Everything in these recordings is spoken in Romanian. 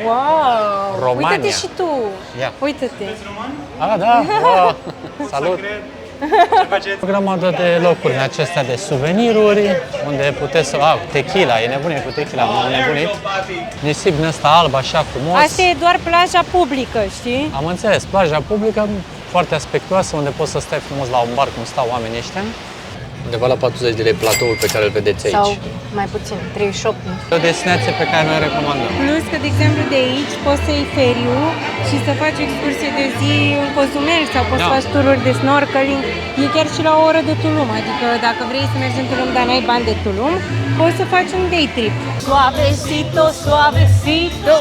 Wow! România. Uite-te și tu! Ia. Uite-te! Ah, da? Wow. Salut! O grămadă de locuri în acestea de suveniruri, unde puteți să... tequila, e nebunie cu tequila, am nebunit. Nisip din ăsta alb, așa frumos. Asta e doar plaja publică, știi? Am înțeles, plaja publică, foarte aspectuoasă, unde poți să stai frumos la un bar, cum stau oamenii ăștia. Undeva la 40 de lei platoul pe care îl vedeți aici. Sau mai puțin, 38. E o destinație pe care noi o recomandăm. Plus că, de exemplu, de aici poți să iei feriu și să faci excursie de zi în Cozumel sau poți să faci tururi de snorkeling. E chiar și la o oră de Tulum, adică dacă vrei să mergi în Tulum, dar n-ai bani de Tulum, poți să faci un day trip. Suavecito, suavecito.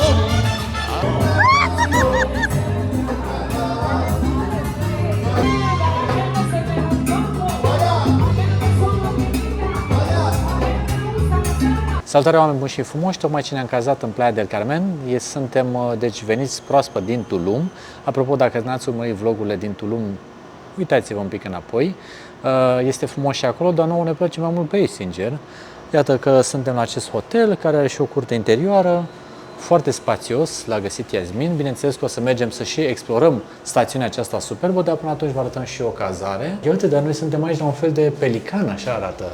Salutare, oameni buni și frumoși, tocmai ce ne-am cazat în Playa del Carmen. Suntem, deci, veniți proaspăt din Tulum. Apropo, dacă n-ați urmărit vlogurile din Tulum, uitați-vă un pic înapoi. Este frumos și acolo, dar nouă ne place mai mult pe ei, sincer. Iată că suntem la acest hotel, care are și o curte interioară, foarte spațios, l-a găsit Iasmin. Bineînțeles că o să mergem să și explorăm stațiunea aceasta superbă, dar până atunci vă arătăm și o cazare. Ia uite, dar noi suntem aici la un fel de pelican, așa arată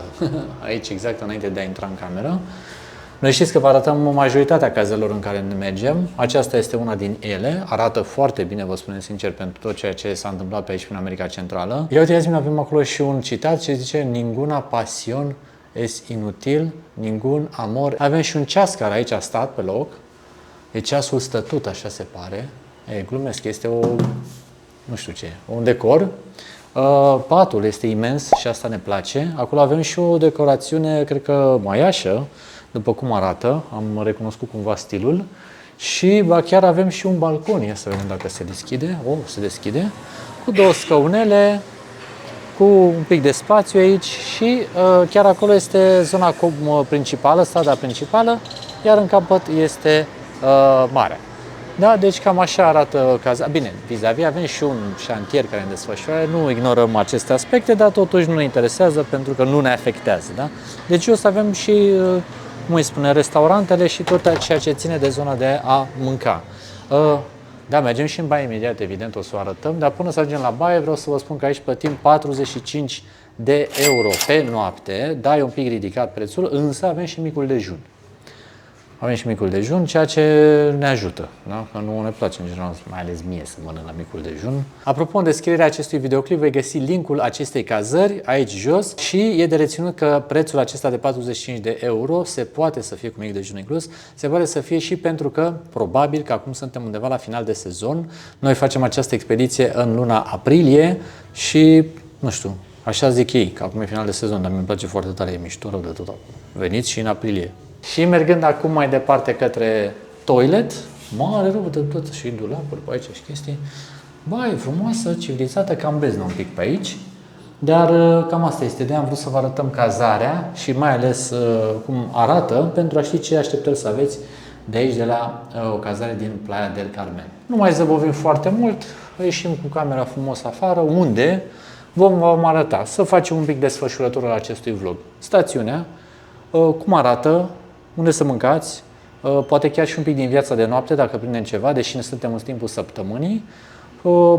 aici, exact înainte de a intra în cameră. Noi știți că vă arătăm majoritatea cazelor în care ne mergem. Aceasta este una din ele. Arată foarte bine, vă spunem sincer, pentru tot ceea ce s-a întâmplat pe aici, în America Centrală. Ia uite, Iasmin, avem acolo și un citat ce zice: ninguna pasión es inutil, ningún amor. Avem și un ceas care aici a stat pe loc. E ceasul stătut, așa se pare. Glumesc, este nu știu ce, un decor. Patul este imens și asta ne place. Acolo avem și o decorațiune, cred că maiașă, după cum arată. Am recunoscut cumva stilul. Și ba chiar avem și un balcon. Ia să vedem dacă se deschide. Se deschide. Cu două scaunele, cu un pic de spațiu aici și chiar acolo este zona principală, strada principală, iar în capăt este mare. Da, deci cam așa arată caza. Bine, vis-a-vis avem și un șantier care în desfășurare, nu ignorăm aceste aspecte, dar totuși nu ne interesează pentru că nu ne afectează, da? Deci o să avem și, cum îi spune, restaurantele și tot ceea ce ține de zona de a mânca. Da, mergem și în baie imediat, evident, o să o arătăm, dar până să ajungem la baie vreau să vă spun că aici plătim 45 de euro pe noapte, da, e un pic ridicat prețul, însă avem și micul dejun. Avem și micul dejun, ceea ce ne ajută, da? Că nu ne place în general, mai ales mie, să mănânc la micul dejun. Apropo, în descrierea acestui videoclip vei găsi linkul acestei cazări aici jos și e de reținut că prețul acesta de 45 de euro se poate să fie cu mic dejun inclus, se poate să fie și pentru că, probabil că acum suntem undeva la final de sezon, noi facem această expediție în luna aprilie și, nu știu, așa zic ei, că acum e final de sezon, dar mi-e place foarte tare, e mișto rău de tot. Veniți și în aprilie. Și mergând acum mai departe către toilet, mare rău de tot și dulapuri pe aici și chestii. Ba, e frumoasă, civilizată, cam beznă un pic pe aici, dar cam asta este ideea. Am vrut să vă arătăm cazarea și mai ales cum arată pentru a ști ce așteptări să aveți de aici, de la o cazare din Playa del Carmen. Nu mai zăbovim foarte mult, ieșim cu camera frumos afară, unde vom arăta, să facem un pic desfășurătură la acestui vlog. Stațiunea, cum arată, unde să mâncați, poate chiar și un pic din viața de noapte, dacă prindem ceva, deși ne suntem în timpul săptămânii.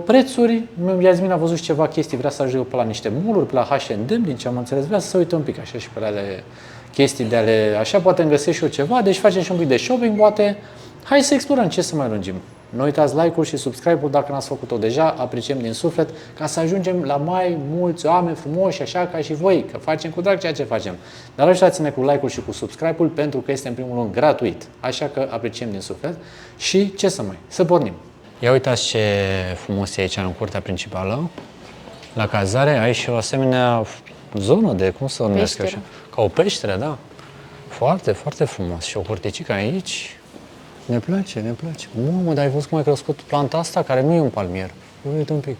Prețuri, Iasmin a văzut și ceva chestii, vrea să ajungă pe la niște mall-uri, pe la H&M, din ce am înțeles, vrea să se uite un pic așa și pe ale chestii de ale, așa, poate îmi găsesc și eu ceva, deci facem și un pic de shopping, poate. Hai să explorăm, ce să mai lungim. Nu uitați like-ul și subscribe-ul dacă n-ați făcut-o deja, apreciem din suflet, ca să ajungem la mai mulți oameni frumoși, așa ca și voi, că facem cu drag ceea ce facem. Dar ajutați-ne cu like-ul și cu subscribe-ul, pentru că este în primul rând gratuit, așa că apreciem din suflet. Și ce să mai, să pornim. Ia uitați ce frumos e aici în curtea principală, la cazare, ai și o asemenea zonă de, cum să o numesc așa, ca o peșteră, da. Foarte, foarte frumos și o curticică aici. Ne place, ne place. Mamă, dar ai văzut cum a crescut planta asta, care nu e un palmier. Uite un pic.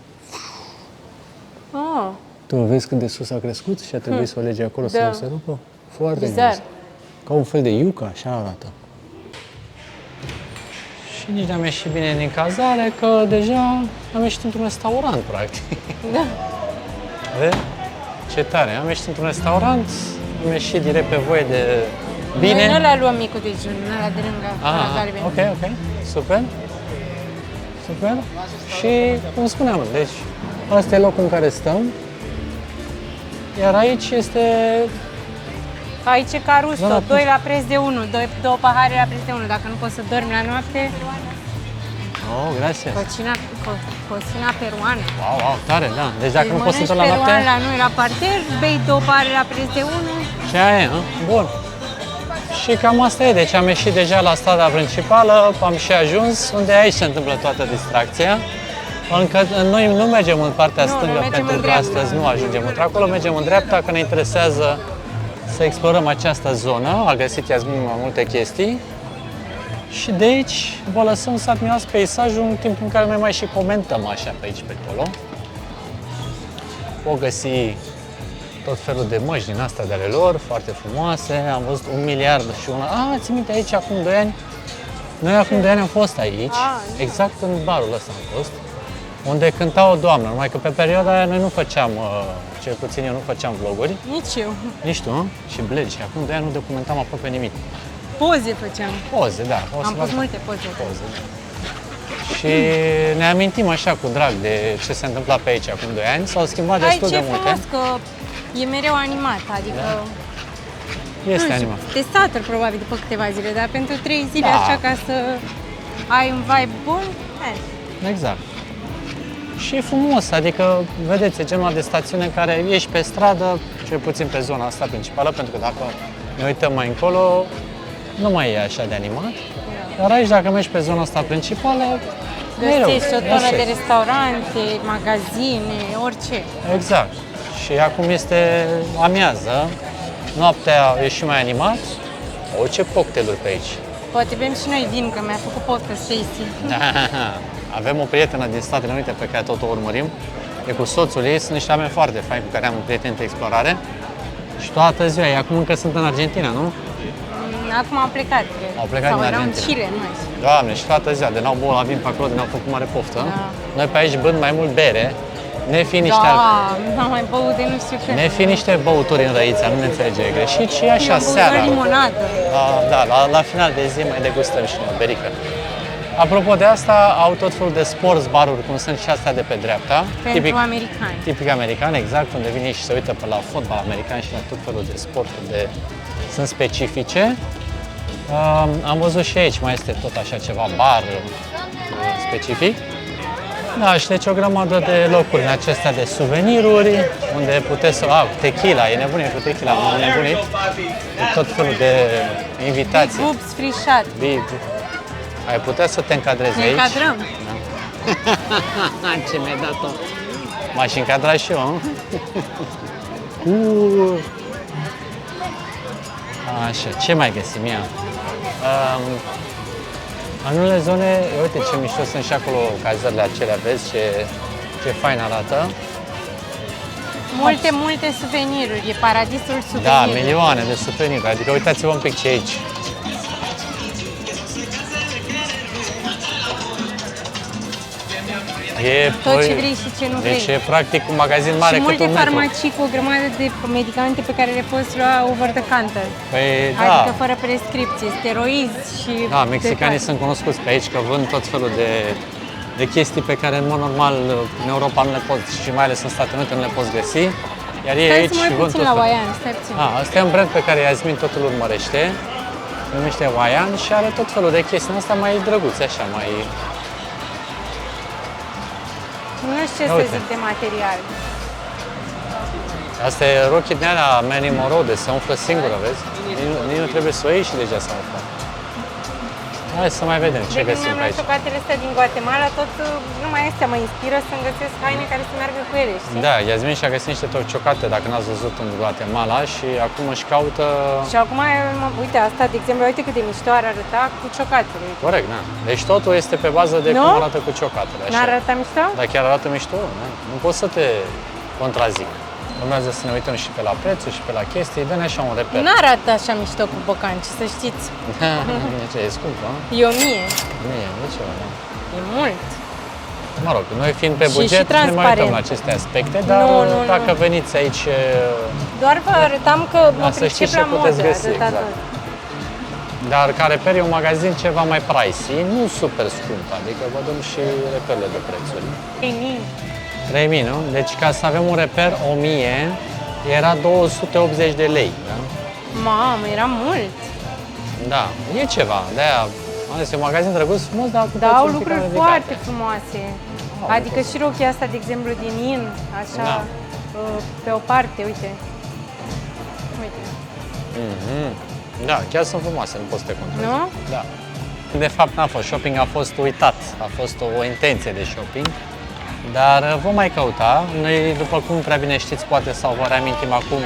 Tu vezi cât de sus a crescut și a trebuit să o lege acolo să nu se rupă? Foarte frumos. Ca un fel de iucă, așa arată. Și nici n-am ieșit bine din cazare, că deja am ieșit într-un restaurant, practic. Da. Vezi? Ce tare. Am ieșit într-un restaurant, am ieșit direct pe voie de bine. Noi nu la luăm micul dejun, ăla de lângă. Ok. Super. Super. Și, cum spuneam, deci, asta e locul în care stăm. Iar aici este... Aici e ca rusto, Da, 2 la preț de 1, două pahare la preț de 1. Dacă nu poți să dormi la noapte, Oh, gracias. cocina peruană. Wow, wow, tare, da. Deci dacă nu poți să dormi la peruan noapte... la noi la parter, bei două pahare la preț de 1. Și aia e, bun. Și cam asta e, deci am ieșit deja la strada principală, am și ajuns, unde aici se întâmplă toată distracția. Încă noi nu mergem în partea stângă, pentru că astăzi nu ajungem într-acolo, mergem în dreapta, că ne interesează să explorăm această zonă. A găsit Iasmin mai multe chestii. Și de aici vă lăsăm să admirați peisajul în timp în care noi mai și comentăm așa pe aici, pe acolo. O găsi tot felul de măști din astea de ale lor, foarte frumoase. Am văzut 1 miliard și una. Ții minte aici acum 2 ani? Noi acum 2 ani am fost aici, exact în barul ăsta am fost, unde cânta o doamnă, numai că pe perioada aia noi nu făceam, cel puțin eu nu făceam vloguri. Nici eu. Nici tu, nu? Și blegi. Acum 2 ani nu documentam aproape nimic. Poze făceam. Poze, da. Am pus multe poze. Da. Și ne amintim așa cu drag de ce se întâmpla pe aici acum 2 ani. S-au schimbat destul de multe. Aici e frumos că e mereu animat, adică... Da. Este animat. Te saturi probabil după câteva zile, dar pentru 3 zile așa ca să ai un vibe bun, Exact. Și e frumos, adică, vedeți, e genul de stațiune în care ieși pe stradă, cel puțin pe zona asta principală, pentru că dacă ne uităm mai încolo, nu mai e așa de animat. Dar aici, dacă mergi pe zona asta principală, găsești o tonă de restaurante, magazine, orice. Exact. Și acum este amiază, noaptea e și mai animat. O, ce cocktailuri pe aici! Poate bem și noi vin, că mi-a făcut poftă Stacy. Da. Avem o prietenă din Statele Unite pe care tot o urmărim. E cu soțul ei, sunt niște oameni foarte faini cu care am un prieten de explorare. Și toată ziua, ei acum încă sunt în Argentina, nu? Acum au plecat, cred. Au plecat sau din erau în Argentina. Chile, nu mai știu. Doamne, și toată ziua, de n-au băut la vin pe acolo, de n-au făcut mare poftă. Da. Noi pe aici bând mai mult bere, ne fi niște, n-am mai băut de nu știu când. ne fi niște băuturi în Răița, nu ne înțelege greșit, și așa Eu am seara. băut limonadă. Da, la final de zi mai degustăm și noi o berică. Apropo de asta, au tot felul de sports baruri, cum sunt și astea de pe dreapta. Pentru americani. Tipic american, exact, unde vine și se uită pe la fotbal american și la tot felul de sporturi sunt specifice. Am văzut și aici, mai este tot așa ceva bar specific. Da, și deci o grămadă de locuri în acestea de suveniruri, unde puteți să... tequila, e nebunie cu tequila, am nebunit. Tot felul de invitații. Big boobs, free shot. Ai putea să te încadrezi aici? Ne încadrăm. Da. Ce mi-ai dat-o? M-aș încadra și eu, nu? Așa, ce mai găsim ea? În unele zone, uite ce mișto sunt și acolo cazările acelea, vezi ce fain arată. Multe suveniruri, e paradisul Da, suveniruri. milioane de suveniruri, adică uitați-vă un pic ce e aici. Tot ce vrei și ce nu vrei. Deci e practic un magazin mare și cât un multe metru. farmacii cu o grămadă de medicamente pe care le poți lua over the counter. Păi, Adică da. fără prescripție, steroizi și... Da, mexicanii sunt cunoscuți pe aici că vând tot felul de chestii pe care în mod normal în Europa nu le poți și mai ales în Statele Unite nu le poți găsi. Iar ei Stai aici să mă uit vând puțin tot la felul. Oaian, stai puțin. Asta e un brand pe care Iasmin totul urmărește. Se numește Oaian și are tot felul de chestii astea mai drăguțe, așa, mai... Nu știu ce Ia să uite. zic de material. Asta e rochit din alea Manny Morode, se umflă singură, vezi? Nici nu trebuie să o iei și deja s-a umflat. Hai să mai vedem ce De când găsim mi-am pe luat aici. ciocolatele astea din Guatemala, tot numai astea mă inspiră să-mi găsesc haine care să meargă cu ele, știi? Da, Iasmin și-a găsit niște ciocate, dacă n-ați văzut, în Guatemala și acum își caută... Și acum, uite, asta, de exemplu, uite cât de mișto ar arăta cu ciocatele. Corect, da. Deci totul este pe bază de Nu? cum arată cu ciocatele. Așa. N-ar arăta mișto? Dar chiar arată mișto, da? Nu pot să te contrazic. Urmează să ne uităm și pe la prețuri și pe la chestii, dă-ne așa un reper. Nu arată așa mișto cu bocanci, să știți. Ce, e scump, nu? E 1000. Nu e, nu e ceva, da. E mult. Mă rog, noi fiind pe Și buget, ne mai uităm transparent. la aceste aspecte, dar Nu. dacă veniți aici, Doar vă arătam că mă să știți pricep ce la modă, puteți găsi, atâta exact. tot. Dar ca reper e un magazin ceva mai pricey, nu super scump, adică vă dăm și reperele de prețuri. 3000. 3000, nu? Deci ca să avem un reper 1000, era 280 de lei, da? Mamă, era mult. Da, e ceva, de-aia, este un magazin drăguț, frumos, dar cu Da, au prețuri un pic lucruri ridicate. foarte frumoase. Adică și rochia asta, de exemplu, din in, așa, Da. pe o parte, uite. Uite. Mhm. Da, chiar sunt frumoase, nu poți să te controlezi. Nu? Da. De fapt n-a fost shopping, a fost uitat, a fost o intenție de shopping, dar vom mai căuta. Noi, după cum prea bine știți, poate sau vă reamintim acum,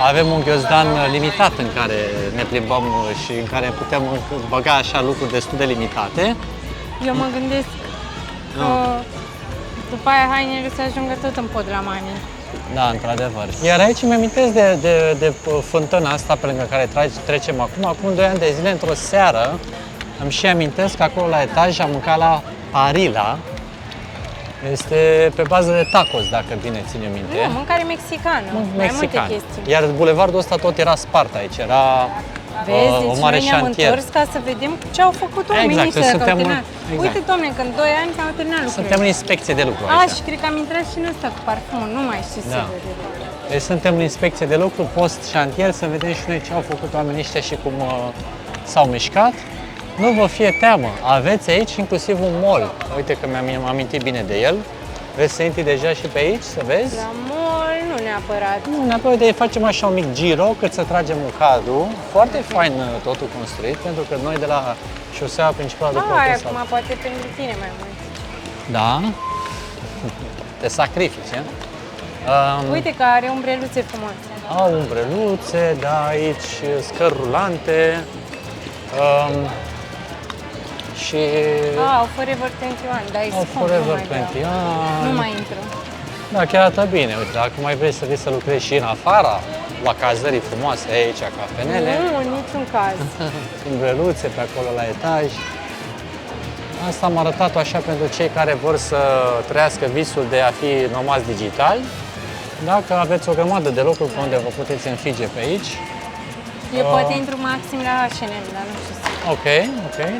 avem un ghiozdan limitat în care ne plimbăm și în care putem băga așa lucruri destul de limitate. Eu mă gândesc că după aia hainele să ajungă tot în Podramani. Da, într-adevăr. Iar aici îmi amintesc de fântâna asta pe lângă care trecem acum. Acum 2 ani de zile, într-o seară, îmi și amintesc că acolo la etaj am mâncat la Parila. Este pe bază de tacos, dacă bine ține minte. Nu, mâncare mexicană. Mai multe Mexican. chestii. Iar bulevardul ăsta tot era spart aici, era Vezi, o deci mare noi ne-am șantier. întors ca să vedem ce au făcut oamenii Exact, ăștia, suntem că au terminat. exact. Uite, domne, că în 2 ani s-au terminat lucrurile. Suntem în inspecție de lucru A, aici. și cred că am intrat și în ăsta cu parfumul, nu mai știu Da. sigur. Deci suntem în inspecție de lucru, post-șantier, să vedem și noi ce au făcut oamenii ăștia și cum s-au mișcat. Nu vă fie teamă, aveți aici inclusiv un mall. Uite că mi-am amintit bine de el. Vreți să intri deja și pe aici, să vezi? La mall nu neapărat. Nu, neapărat de facem așa un mic giro, cât să tragem un cadru. Foarte fain totul construit, pentru că noi de la șoseaua principală de Ai, Plătesc. acum poate pentru tine mai mult. Da. Te sacrifici, Uite că are umbreluțe frumoase. Au umbreluțe, da, aici scări rulante. Și Au Forever 21, dar e au scump, Forever nu mai vreau. 21. Nu mai intru. Da, chiar arată bine. Uite, dacă mai vrei să vii să lucrezi și în afara, la cazării frumoase aici, cafenele, Nu, în niciun caz. umbreluțe pe acolo la etaj. Asta am arătat-o așa pentru cei care vor să trăiască visul de a fi nomazi digitali. Dacă aveți o grămadă de locuri pe unde vă puteți înfige pe aici. Eu poate intru maxim la H&M, dar nu știu sigur. Ok,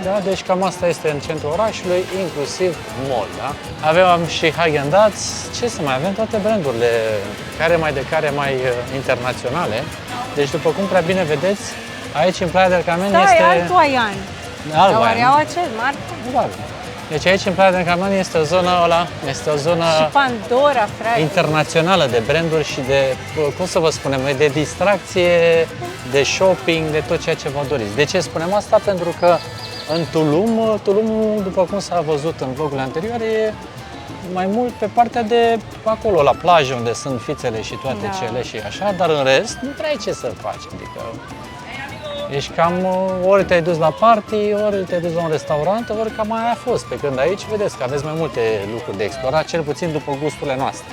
da, deci cam asta este în centrul orașului, inclusiv mall, da? Avem și Häagen-Dazs, ce să mai avem, toate brandurile care mai internaționale. Deci după cum prea bine vedeți, aici în Playa del Carmen Da, este... e altul Aian. Alba, Dar oare au acel marcă? probabil. Deci aici în Playa del Carmen este o zonă este o zonă Și Pandora, frate. internațională de branduri și de, cum să vă spunem, de distracție, de shopping, de tot ceea ce vă doriți. De ce spunem asta? Pentru că în Tulum, după cum s-a văzut în vlogurile anterioare, e mai mult pe partea de acolo, la plajă, unde sunt fițele și toate cele și așa, dar în rest nu prea ai ce să faci. Adică ești cam, ori te-ai dus la party, ori te-ai dus la un restaurant, ori cam aia a fost. Pe când aici vedeți că aveți mai multe lucruri de explorat, cel puțin după gusturile noastre.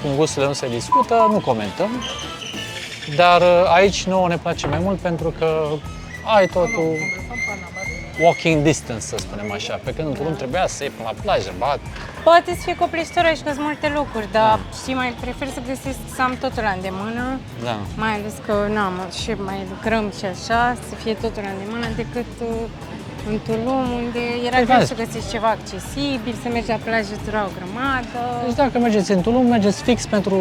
Cum gusturile nu se discută, nu comentăm. Dar aici nouă ne place mai mult pentru că ai totul walking distance, să spunem așa. Pe când în Tulum trebuia să iei până la plajă, Poate să fie copleșitor și că sunt multe locuri, dar știi, mai prefer să găsesc să am totul la îndemână. Da. Mai ales că și mai lucrăm și așa, să fie totul la îndemână, decât în Tulum, unde era greu să găsești ceva accesibil, să mergi la plajă, îți dura o grămadă. Deci dacă mergeți în Tulum, mergeți fix pentru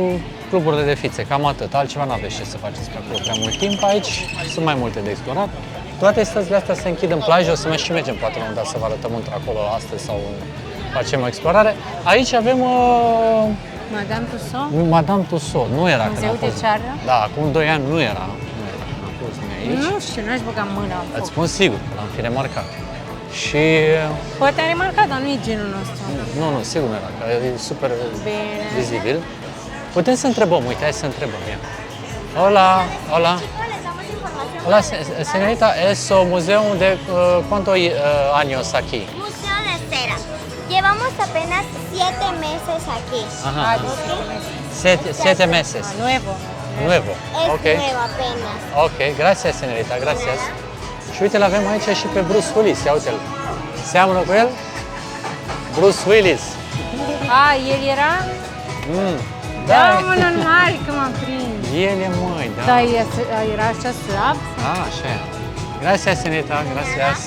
cluburile de fițe, cam atât. Altceva nu aveți ce să faceți pe acolo prea mult timp. Aici sunt mai multe de explorat. Toate străzile astea se închid în plajă, o să mai și mergem poate la un dat să vă arătăm într-acolo astăzi sau facem o explorare. Aici avem Madame Tussauds? Madame Tussauds, nu era când Muzeu a de fost. ceară? Da, acum 2 ani nu era. A fost aici. Nu știu, n-aș băga mâna. Îți spun sigur, l-am fi remarcat. Și Poate a remarcat, dar nu e genul nostru. nu, sigur nu era, că e super Bine. vizibil. Putem să întrebăm, uite, hai să întrebăm ea. Hola. Hola, señorita, es un museo de cuántos años aquí? Museo de Cera. Llevamos apenas 7 meses aquí. Ajá. Ah, de 7 meses. Nuevo. Nuevo. Es Ok. nuevo apenas. Ok, gracias, señorita, gracias. Și uite, l-avem aici și pe Bruce Willis, ia uite-l. Seamănă cu el? Bruce Willis. El era? Da, Mă, normal că m-am prins. el e, măi, da. Da, era așa slab? Așa e. Gracias, señorita, gracias.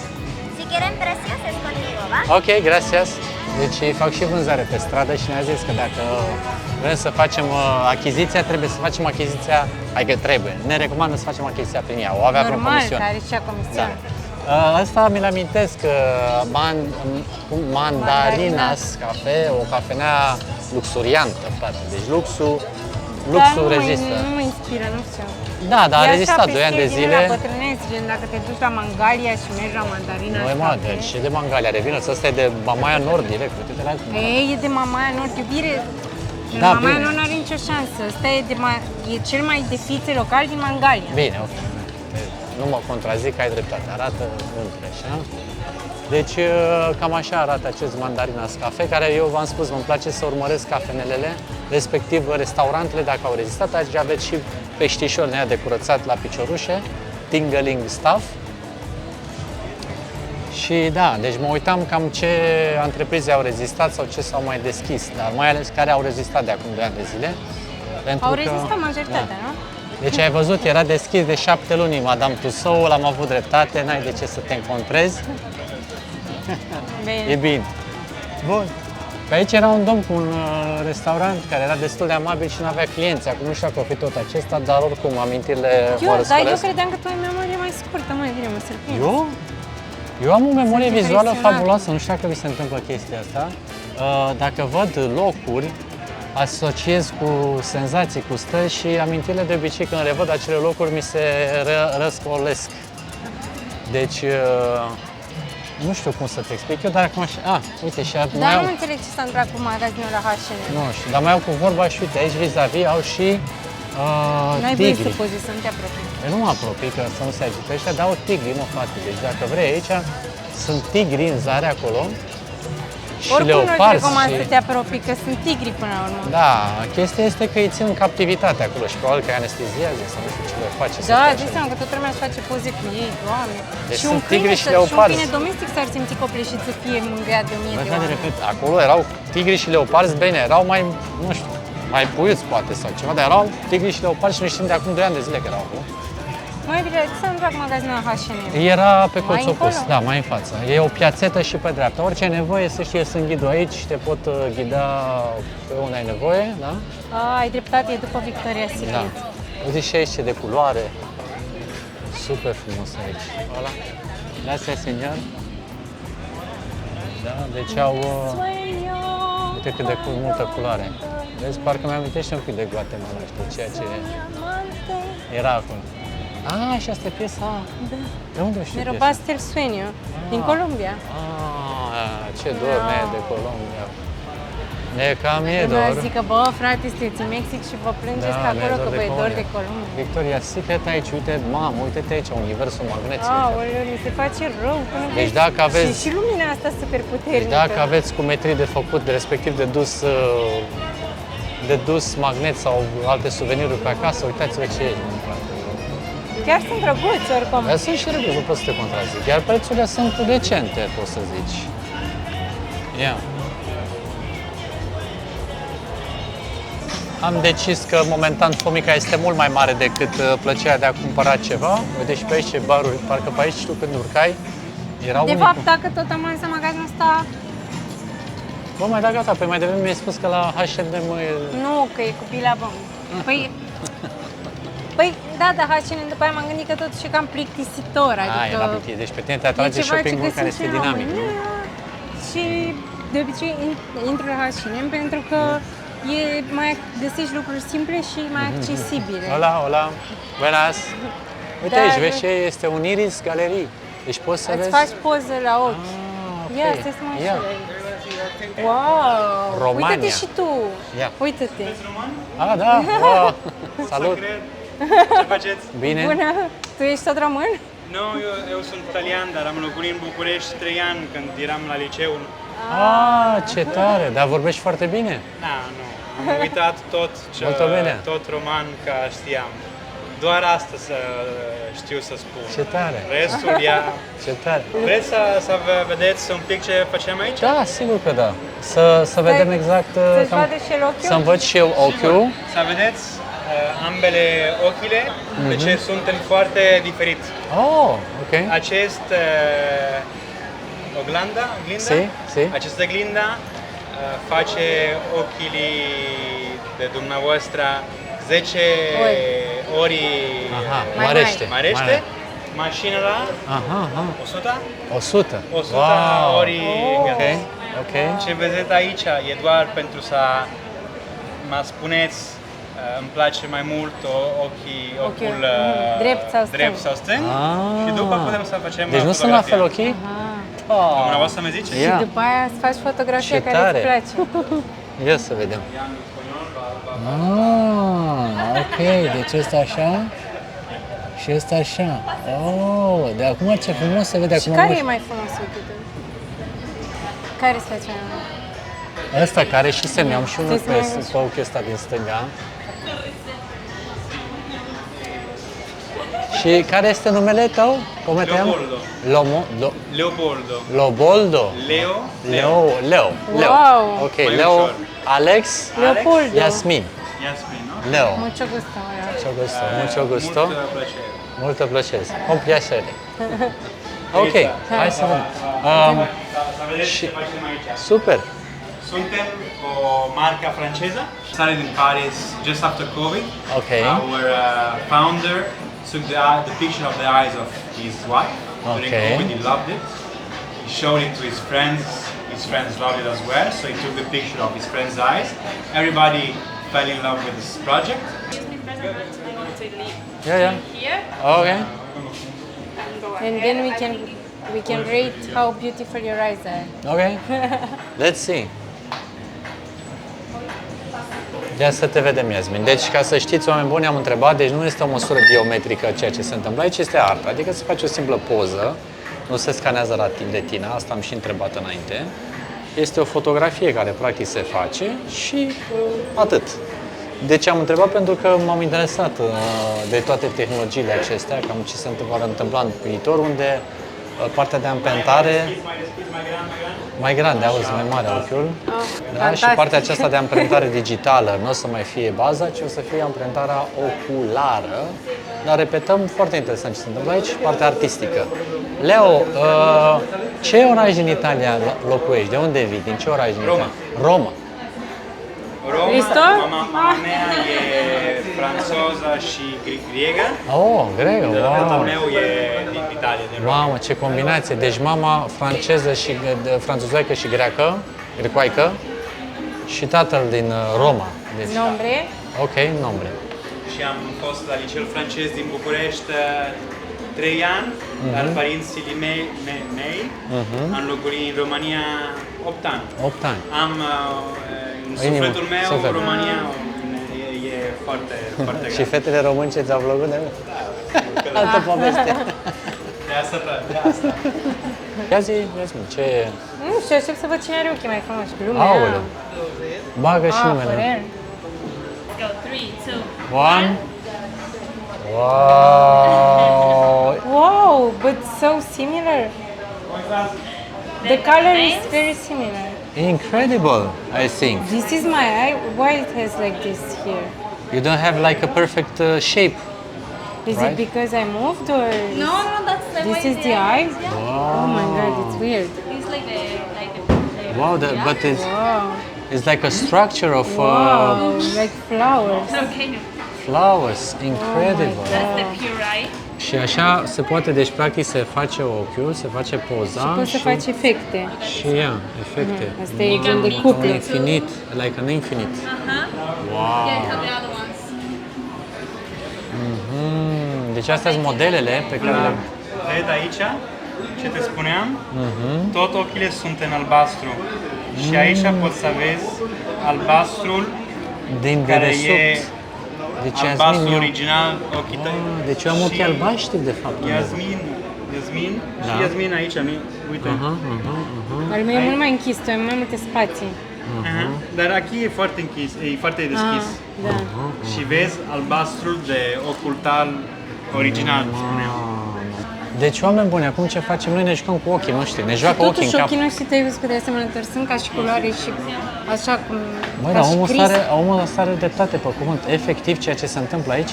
Si quieren precios es conmigo, ¿va? Ok, gracias. Deci fac și vânzare pe stradă și ne-a zis că dacă vrem să facem achiziția, trebuie să facem achiziția, adică trebuie. Ne recomandă să facem achiziția prin ea, o avea vreo Normal, comisiune. care și-a comisiune. Asta mi-l amintesc, Mandarinas Cafe, o cafenea luxuriantă, frate. Deci luxul rezistă. Nu mă inspiră, nu știu. Da, dar a E rezistat așa, 2 ani de pe stil din zile. ăla bătrâneți, gen dacă te duci la Mangalia și mergi la Mandarina. Nu e mă, deci e de Mangalia, revină, ăsta e de Mamaia Nord direct, uite-te la... Ei, e de Mamaia Nord, iubire. Da, Mamaia bine. Nord nu are nicio șansă. Ăsta e, e cel mai de fițe local din Mangalia. Bine, ok. Nu mă contrazic, ai dreptate, arată între, așa. Deci cam așa arată acest Mandarinas Cafe, care eu v-am spus, îmi place să urmăresc cafenelele, respectiv restaurantele, dacă au rezistat. Aici aveți și peștișori de curățat la piciorușe, tingling stuff. Și da, deci mă uitam cam ce întreprize au rezistat sau ce s-au mai deschis, dar mai ales care au rezistat de acum 2 ani de zile. Au rezistat majoritatea, nu? Deci ai văzut, era deschis de 7 luni Madame Tussauds, am avut dreptate, n-ai de ce să te încontrezi. Bine. E bine. Bun. Pe aici era un domn cu un restaurant care era destul de amabil și nu avea clienți. Acum nu știu dacă o fi tot acesta, dar oricum amintirile mă Dar eu răscolesc. credeam că tu ai memorie mai scurtă, mai bine, mă surprind. Eu am o memorie Sunt vizuală impresionat. fabuloasă, nu știu dacă vi se întâmplă chestia asta. Dacă văd locuri, asociez cu senzații, cu stări și amintirile de obicei când revăd acele locuri mi se răscolesc. Deci, nu știu cum să te explic eu, dar acum așa... uite, și mai Dar au... nu înțeleg ce s-a întâmplat cu magazinul la H&M. Nu știu, dar mai au cu vorba și uite, aici vis-a-vis au și N-ai voie să tigri. pozi, să nu te apropii. Eu nu mă apropii, că să nu se agite ăștia, dar au tigri, mă, frate. Deci dacă vrei, aici sunt tigri în zare acolo și Oricum nu-ți leoparzi recomand și... să te apropii, că sunt tigri până la urmă. Da, chestia este că îi țin în captivitate acolo și probabil că îi anesteziază sau nu știu ce le face. să Da, stea dai așa. seama că toată lumea își face poze cu ei, doamne. Deci Și sunt un câine, tigri și și un leoparzi. câine domestic s-ar simți copleșit să fie mângâiat de 1000 Bă, de da, de oameni. repet, acolo erau tigri și leoparzi, bine, erau mai, nu știu, mai puiuți poate sau ceva, dar erau tigri și leoparzi și noi știm de acum 2 ani de zile că erau acolo. Mai bine, ce s-a întâmplat cu magazinul la H&M? Era pe Mai colț opus, încolo? da, mai în față. E o piațetă și pe dreapta. Orice ai nevoie, să știi, sunt ghidul aici, te pot ghida pe unde ai nevoie, da? Ai dreptate, e după Victoria Da. Secret. Uite și aici ce de culoare. Super frumos aici. Ăla. Gracias, señor. Da, deci au... uite cât de multă culoare. Vezi, parcă mi-amintește un pic de Guatemala, știi, ceea ce era acolo. Ah, și asta e piesa. Da. De unde știi De piesa? Robust El Sueño, din Columbia. Ah, ce dor mie de Colombia. E cam e Când dor. zic că, bă, frate, sunteți în Mexic și vă plângeți Da, acolo mi-e că vă e dor de Colombia. Columbia. Victoria Secret aici, uite, mamă, uite-te aici, universul magnetic. Aoleu, mi se face rău până Deci vezi. dacă aveți- Și lumina asta super puternică. Deci dacă aveți cu metri de făcut, respectiv de dus magnet sau alte suveniruri pe acasă, uitați-vă ce e. Chiar sunt drăguți oricum. Dar sunt și regulă, nu pot să te contrazic. Iar prețurile sunt decente, poți să zici. Ia. Am decis că momentan fomica este mult mai mare decât plăcerea de a cumpăra ceva. Uite și pe aici ce baruri, parcă pe aici tu când urcai, erau De unii fapt, cu... dacă tot am ajuns la magazinul ăsta, Bă, mai da gata, păi mai devreme mi-ai spus că la H&M e... nu, că e cu Billabong. Păi, da, dar H&M, după aia m-am gândit că totuși e cam plictisitor, adică... era plictisitor. Deci pe tine te atrage e ceva ce shopping-ul care găsești este în dinamic, nu? România Și de obicei intru la H&M pentru că e mai găsești lucruri simple și mai accesibile. Hola, hola, buenas! Uite Da, aici, vezi da. ce e? Este un iris galerii. Deci poți să Îți vezi... faci poză la ochi. Ah, ok. Ia, stai să mă Ia. înșel. Wow! Romania. Uite-te și tu! Ia. Uite-te! Ah, da, wow. Salut! Ce faceți? Bine? Bună! Tu ești tot român? Nu, eu sunt italian, dar am locuit în București 3 ani când eram la liceu. Ah, ce tare! Dar vorbești foarte bine. Da, nu. Am uitat Molto bene. tot roman ca știam. Doar asta știu să spun. Ce tare! Restul ea... Ce tare! Vreți să vedeți un pic ce facem aici? Da, sigur că da. Să vedem exact... Să-ți cam- vadă și el ochiul? Să-mi văd și eu ochiul. Să vedeți ambele ochile, deci suntem foarte diferiți. Oh, ok. Acest o glinda, Sì, sì. această glinda face ochii de dumneavoastră 10 ori Aha, Mai mărește. mărește. Mașina la Aha, aha. 100? 100. 100 Wow. ori Ok, ok. Ce vedeți aici e doar pentru să mă spuneți îmi place mai mult ocul drept sau stâng. drept sau stâng și după putem să facem Deci nu sunt la fel ochii? Dumneavoastră mi zice? Ia. Și după aia îți faci fotografia Ce care tare. îți place. Ia să vedem. Ok, deci ăsta așa și ăsta așa. Oh, de acum ce frumos se vede Și acum. care e mai frumos ochiul tău? Care îți face mai mult? Ăsta care și semne, am și unul Să-ți mai pe ochiul ăsta din stânga. Și care este numele tău? Cum te cheamă? Leopoldo. Leopoldo. Leopoldo. Leo. Leo. Wow. Ok, Mai Leo, ușor. Alex, Leopoldo. Yasmin. Yasmin, nu? Leo. Mucho gusto. Mucho gusto, mucho gusto. Mult plăcere. Multă plăcere. Con piacere. Ok, hai să vedem. Să vedeți și- ce facem aici. Super. Suntem o marca franceză, started in Paris just after COVID. Okay. Our founder took the picture of the eyes of his wife during Okay. COVID. He loved it. He showed it to his friends. His friends loved it as well. So he took the picture of his friend's eyes. Everybody fell in love with this project. Yeah. Okay. And then we can rate how beautiful your eyes are. Okay. Let's see. Ia să te vedem, Yasmin. Deci, ca să știți, oameni buni, am întrebat, deci nu este o măsură biometrică ceea ce se întâmplă aici, este artă. Adică se face o simplă poză, nu se scanează la retina, asta am și întrebat înainte. Este o fotografie care practic se face și atât. De ce am întrebat? Pentru că m-am interesat de toate tehnologiile acestea, cam ce se va întâmpla în viitor, unde partea de amprentare mai grande, auzi, mai mare ochiul. Da? Și fantastic. partea aceasta de amprentare digitală nu o să mai fie baza, ci o să fie amprentarea oculară. Dar repetăm, foarte interesant ce se întâmplă aici, partea artistică. Leo, ce oraș din Italia locuiești? De unde vii? Din ce oraș din Italia? Roma. Roma, Cristo? mama mea e franceză și grecă. Oh, greu, Tatăl wow. meu e din Italia, din Roma. Mamă, ce combinație! Deci mama franceză și franțuzoică și grecoaică și tatăl din Roma. Deci, Nombre? ok, nombre. Și am fost la liceul francez din București 3 ani, dar părinții mei am locuit în România 8 ani. 8 ani. Am în Inimă, sufletul meu, suflet. România e foarte, foarte Și grea. fetele români ce ți-au plăcut de altă poveste. De asta. Ia zi, Yasmin, ce e? Nu știu, aștept să văd cine are ochii mai frumoși. Lumea. Aoleu. Bagă și Ah, numele. păreri. Go 3, 2. One. Wow. Wow, but so similar. The color is very similar. Incredible, I think. This is my eye. Why it has like this here? You don't have like a perfect shape. Is Right. it because I moved or? No, that's the This way is the eye? Wow. Oh my god, it's weird. It's like the Wow, but Wow. it's like a structure of Wow, like flowers. Okay, no. flowers. Incredible. That's the pure eye. Și așa se poate, deci practic se face ochiul, se face poza Poți să faci efecte. și ia, efecte. Asta e gen de cuplă. Infinit, like an infinite. Wow. Yeah, I have the other ones. Deci astea sunt modelele pe care le... Vezi aici ce te spuneam? Tot ochile sunt în albastru. Și aici poți să vezi albastrul Din care e dedesubt. Deci albastru Yasmin, original, ochii tăi. deci eu am ochii Și albaștri de fapt. Yasmin Da. și Yasmin aici, uite. Al meu e mult mai închis, tu ai mai multe spații. Aha. Dar aici e foarte închis, e foarte deschis. Da. Și vezi albastrul de ocul tal original, spuneam. Deci, oameni buni, acum ce facem? Noi ne jucăm cu ochii noștri, ne joacă ochii Totuși în cap. ochii noștri te-ai văzut că de asemănători sunt ca și culoare și așa cum... Băi, ca dar și crisp. omul ăsta are dreptate pe cuvânt. Efectiv, ceea ce se întâmplă aici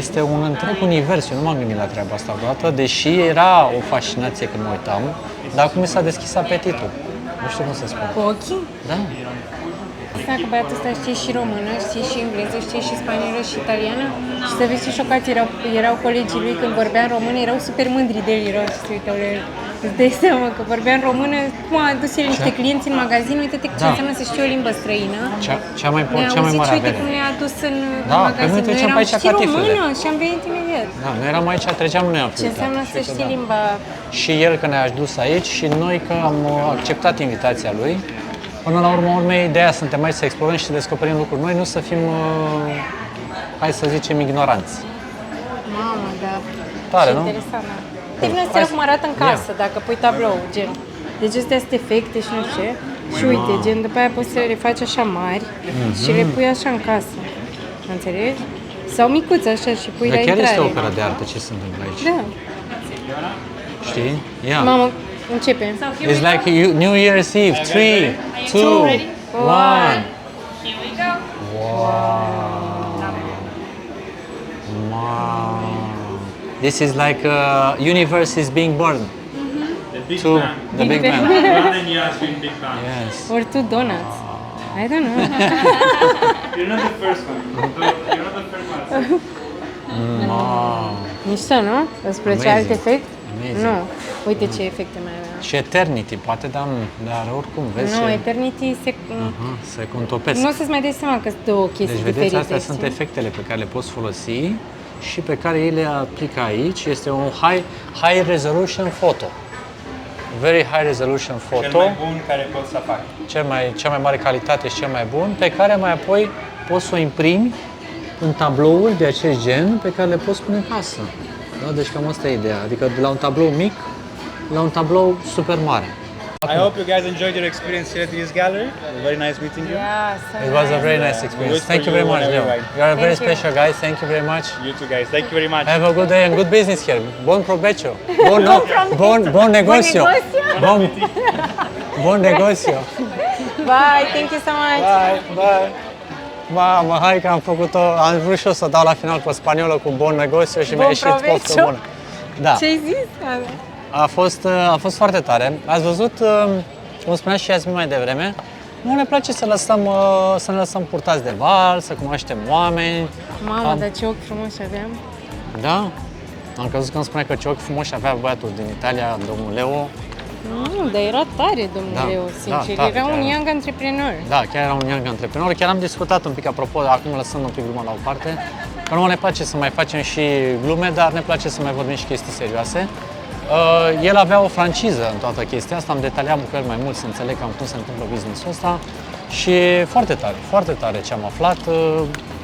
este un întreg univers. Eu nu m-am gândit la treaba asta vreodată, deși era o fascinație când mă uitam, dar acum mi s-a deschis apetitul. Nu știu cum să spun. Cu ochii? Da. Asta că băiatul ăsta știe și română, știe și engleză, știe și spaniolă și italiană. Și să vezi ce șocați erau colegii lui când vorbea în română, erau super mândri de el, erau și se uitau la el. Îți dai seama că vorbea în română, cum a adus el niște clienți în magazin, uite-te ce înseamnă să știi o limbă străină. Cea mai Ne-a mare auzit, uite avere. cum ne-a adus în Da, magazin. păi noi treceam pe aici știi catiflele. română și am venit imediat. Da, noi eram aici, treceam, nu ne-am Ce înseamnă să știi limba? Și el că ne-a adus aici și noi că am acceptat invitația lui. Până la urmă, ideea suntem aici să explorăm și să descoperim lucruri noi, nu să fim, hai să zicem, ignoranți. Mamă, da. Tare, Ce nu? interesant, da. Te vine să cum arată în casă, dacă pui tablou, gen. Deci astea sunt efecte și nu știu ce. Și uite, gen, după aia poți să le faci așa mari și le pui așa în casă. Înțelegi? Sau micuțe așa și pui Dar la chiar intrare. este o operă de artă ce se întâmplă aici. Da. Știi? Ia. Mamă, începem. It's like New Year's Eve. 3, 2, 1. Here we go. Wow. This is like universe is being born. The Big To Bang. the Big Bang. One and Yasmin Big Bang. Yes. Or two donuts. I don't know. You're not the first one. You're not the first one. Wow. Mișto, nu? Îți plăcea Amazing. alt efect? Amazing. Nu. Uite ce efecte mai avea. Și Eternity, poate, dar oricum, vezi, Nu, ce- Eternity se... se contopesc. Nu o să-ți mai dai seama că sunt două chestii Deci, diferite. vedeți, astea sunt știi? efectele pe care le poți folosi și pe care ei le aplică aici. Este un high resolution photo. Very high resolution Cel photo. mai bun care pot să fac. Cea mai mare calitate și cel mai bun, pe care mai apoi poți să o imprimi în tablouri de acest gen pe care le poți pune în casă. Da? Deci cam asta e ideea. Adică de la un tablou mic la un tablou super mare. I hope you guys enjoyed your experience here at this gallery. Very nice meeting you. It was a very nice experience. Good for Thank you you very much, whenever Leo. you like. You are a very Thank you. special guy. Thank you very much. You too, guys. Thank you very much. Have a good day and good business here. Bon provecho. Bon negocio. Bon negocio. Bye, thank you so much. Bye. Mamă, hai că am făcut-o, am vrut și eu să dau la final pe spaniolă cu bon negocio și mi-a Bon ieșit provecho. poftă bună. Da, Ce ai zis? a fost foarte tare. Ați văzut, cum spunea și Yasmin mai devreme, nu ne place să ne lăsăm purtați de val, să cunoaștem oameni. Mamă, dar ce ochi frumoși aveam. Da? Am crezut că îmi spunea că ce ochi frumoși avea băiatul din Italia, domnul Leo. Nu, dar era tare, domnul Da, Leo, sincer. da, Era un chiar. young antreprenor. Da, chiar era un young antreprenor. Chiar am discutat un pic apropo, acum lăsând un pic gluma la o parte. Că nu ne place să mai facem și glume, dar ne place să mai vorbim și chestii serioase. El avea o franciză în toată chestia asta, am detaliat cu el mai mult să înțeleg cam cum se întâmplă business-ul ăsta și foarte tare ce am aflat.